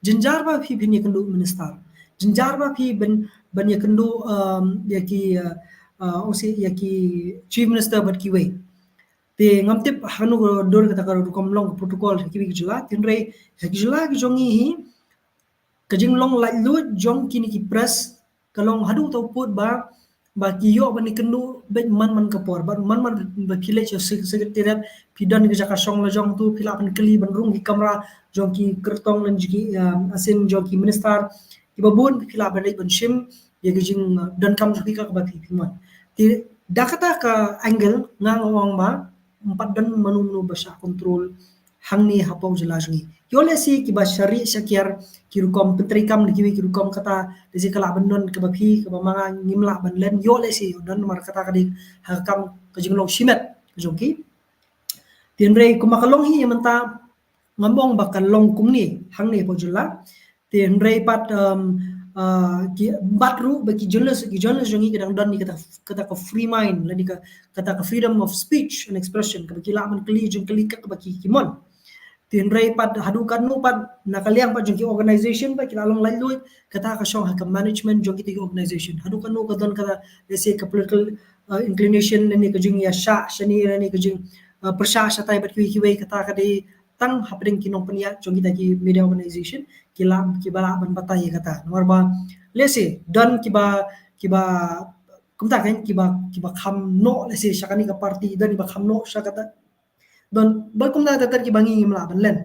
jinjar ba phi bin yekendu minister jinjar ba phi ban yekendu ya ki osi ya ki chief minister bat ki we te ngamtip hanu dor kata karo kom long protocol ki bi jula tinre ki jula ki jongi hi kajing long lai lu jong kini ki press kalong hadu to put ba ki yo ban kendu be man kapor ba man ba phile che secretariat pidan ki jaka song la jong tu phila ban kli ban rung ki kamera jong ki kertong lan ji asin jong ki minister ki babun phila ban ban shim ye ki jing dan kam ji ka ba phi man ti dakata ka angle ngang ong ba empat dan manu basha control hangni hapong jelasngi yole si ki ba syari syakir ki rukom petrikam ki rukom kata desi kala benon ke bapi ke manga ngimla ban len yole si dan mar kata kadi hakam ke jinglong shimet jongki tinre kumakalong hi menta ngambong bakal long kumni hangni pojula tinre pat ki batru bagi journalist jongi kadang dan ni kata ka free mind lani kata ka freedom of speech and expression ka bagi laman kli jung kli ka bagi kimon tinray pad hadukan no pad nakaliang pad jong organization pa kilalong lalu kata ka syong ka management jong ki organization hadukan no kadon kata desi ka political inclination ni ka jing ya sha shani ni ka jing persha sha tai bat ki we kata ka di tang hapding kinong pania jong kita ki media organization kilam ki bala ban batai kata nomor ba lese don ki ba kumta kan ki ba kham no lese shakani ka party dan ba kham no sha kata don balkum na tatar ki bangi ngimla ban len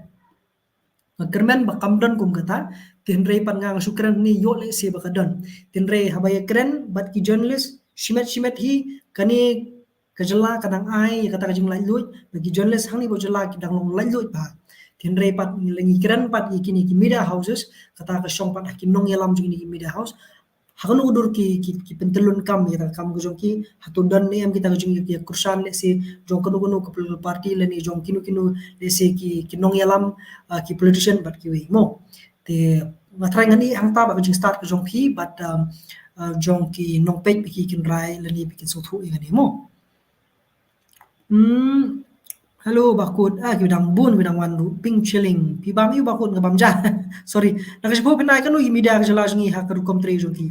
kermen bakam don kum kata tinre pan ngang sukran ni yole se bakadon tinre habaya kren bat ki journalist shimet hi kani kajala kadang ai kata kajing lai lut bagi journalist hang ni bojala ki dang long lai lut ba tinre pat lengi kren pat ikini ki media houses kata ka shong pat ki nong yalam jing ni ki media house hakanu udur ki pentelun kam ya kam gojong ki hatudan ni am kita gojong ki kursan le se jong kanu ke party le ni jong kinu le se ki nong yalam ki politician but ki we mo te ngatrai ngani hang ta ba gojong start gojong ki but jong ki nong page ki kin rai le ni bikin so thu ngani mo hello bakut ki dang bun bidang wan ping chilling pi bam yu bakut ngabam ja sorry nakasipo pinai kanu hi media ka jala jingi ha karu kom tre jong ki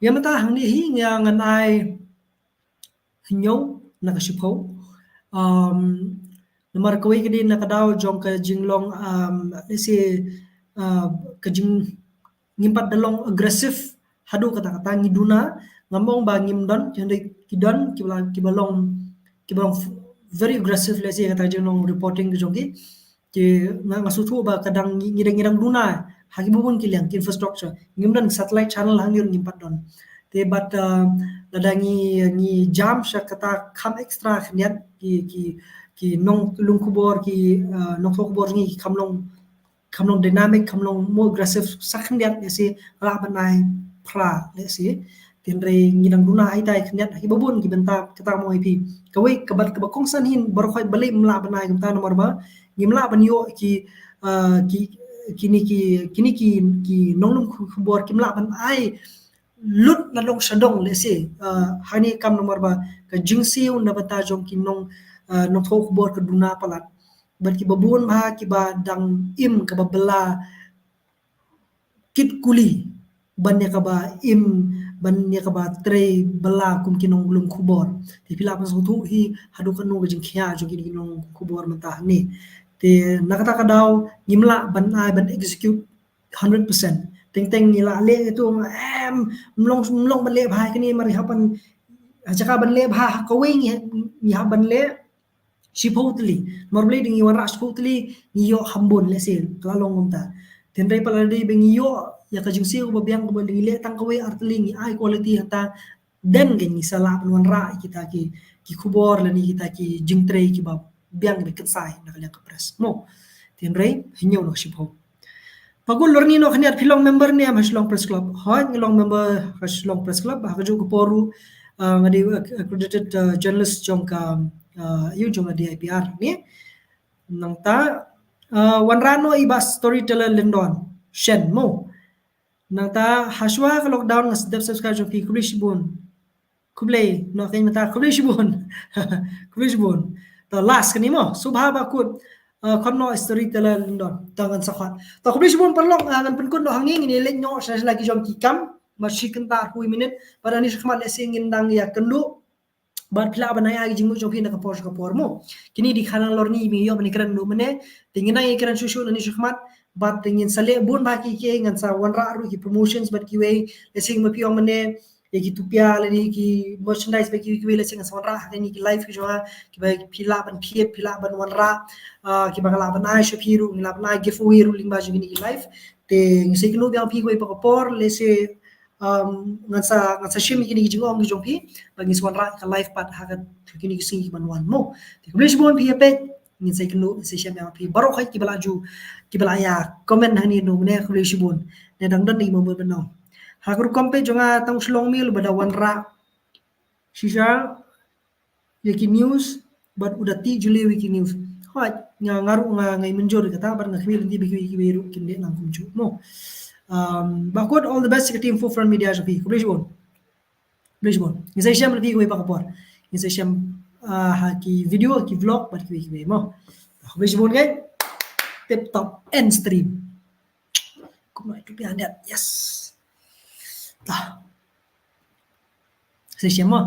yang mata hang ni hi ngan ai hinyo nakasipo nomor kawai kedi nakadaw jong ka jinglong lesi ka jing ngimpat dalong agresif hadu kata-kata ngiduna ngamong ba ngimdon jende kidon kibalong very aggressive let's say kata jenong reporting ke jongki ki ngasutu ba kadang ngirang duna hagi bubun kiliang ki infrastructure ngimdan satellite channel hangir ngimpat don te but ladangi ni jam sha kata kham extra khniat ki nong lung kubor ki nong kubor ni kamlong dynamic kamlong more aggressive sakhniat lesi la banai pra lesi tinre ngidang duna ai tai khniat hi babun ki benta kata mo ipi kawai kabat kabakong san hin barkhoi balik mla banai kumta nomor ba ngimla banyo kini ki nonglum khubor kimla ban ai lut na long shadong lesi hani kam nomor ba ka jingsi un na bata jong ki nong thok khubor ka duna palat bar ki babun ba ki ba dang im ka babla kit kuli bannya ka ba im bannya ka ba tre bala kum kinong lum khubor ti pila pas thu hi hadu kan no jing khia jo kinong khubor mata ni te nakata ka daw ngimla ban ai ban execute 100% teng ngila le itu mlong ban le bhai kini mari hapan jaka ban le bha ka wing ni ha ban le shipotli morble ding iwan ras potli ni yo hambon le sel kalong umta tenrai paladi beng yo ya ka jingsi ko babiang ko le tang ko artli ni ai quality hata den gen ni sala wan ra kita ki kubor le ni kita ki jingtrei ki ba biang be ketsai na kala ka press mo tenrai hinyo no shipo pagul lorni no khaniat philong member ni am haslong press club ha ngilong member haslong press club ha ka ju ko poru ngadi accredited journalist jong ka yu jong di IPR ni nang ta wanrano iba storyteller lindon shen mo nang ta haswa ka lockdown ngas dep subscribe jong ki kulish bun kublay no kay mata kulish bun kulish bun to last kani mo subha ba kut konno storyteller lindon tangan sakhat to kulish bun parlong ngan pen kun no hanging ni le nyo sa lagi jong ki kam masih kentar 2 minit pada ni sekhmat lesing indang ya kendu bar pila banai agi jimu jopi na kapor mo kini di khanang lorni mi yo mani kran no mane tingina ye kran shushu ni sekhmat bat tingin sale bun ba ki ke ngan sa wanra ru ki promotions bat ki we lesing ma piong mane ye ki tupia le ni ki merchandise ba ki we lesing sa wanra ni ki live ki jo ki ba pila ban wanra ki ba la ban ai shopiru la ban ai giveaway ru ling ba jo ni ki live te ngi sekno biang pi we pa kapor lese ngan sa shim kini jingong gi jongpi bagi swan ra ka live pat ha kini gi singi banwan mo te blish bon pi pe ngin sai kinu se shim ya pi baro khai ki bala ya comment hani no ne blish bon ne dang dan ni mo ben no ha gru kompe jonga tang slong mil bada wan ra shisha yaki news but udah ti juli wiki news ha ngaru ngai menjor kata bar ngakhmil ndi bigi biru kinde nang kumju mo bakod all the best ke team Forefront Media Japi Kubishbon ngisai syam nanti gue pakapor ngisai syam ki video ki vlog pat ki mo Kubishbon kan tip top end stream kuma itu pian yes tah ngisai syam mo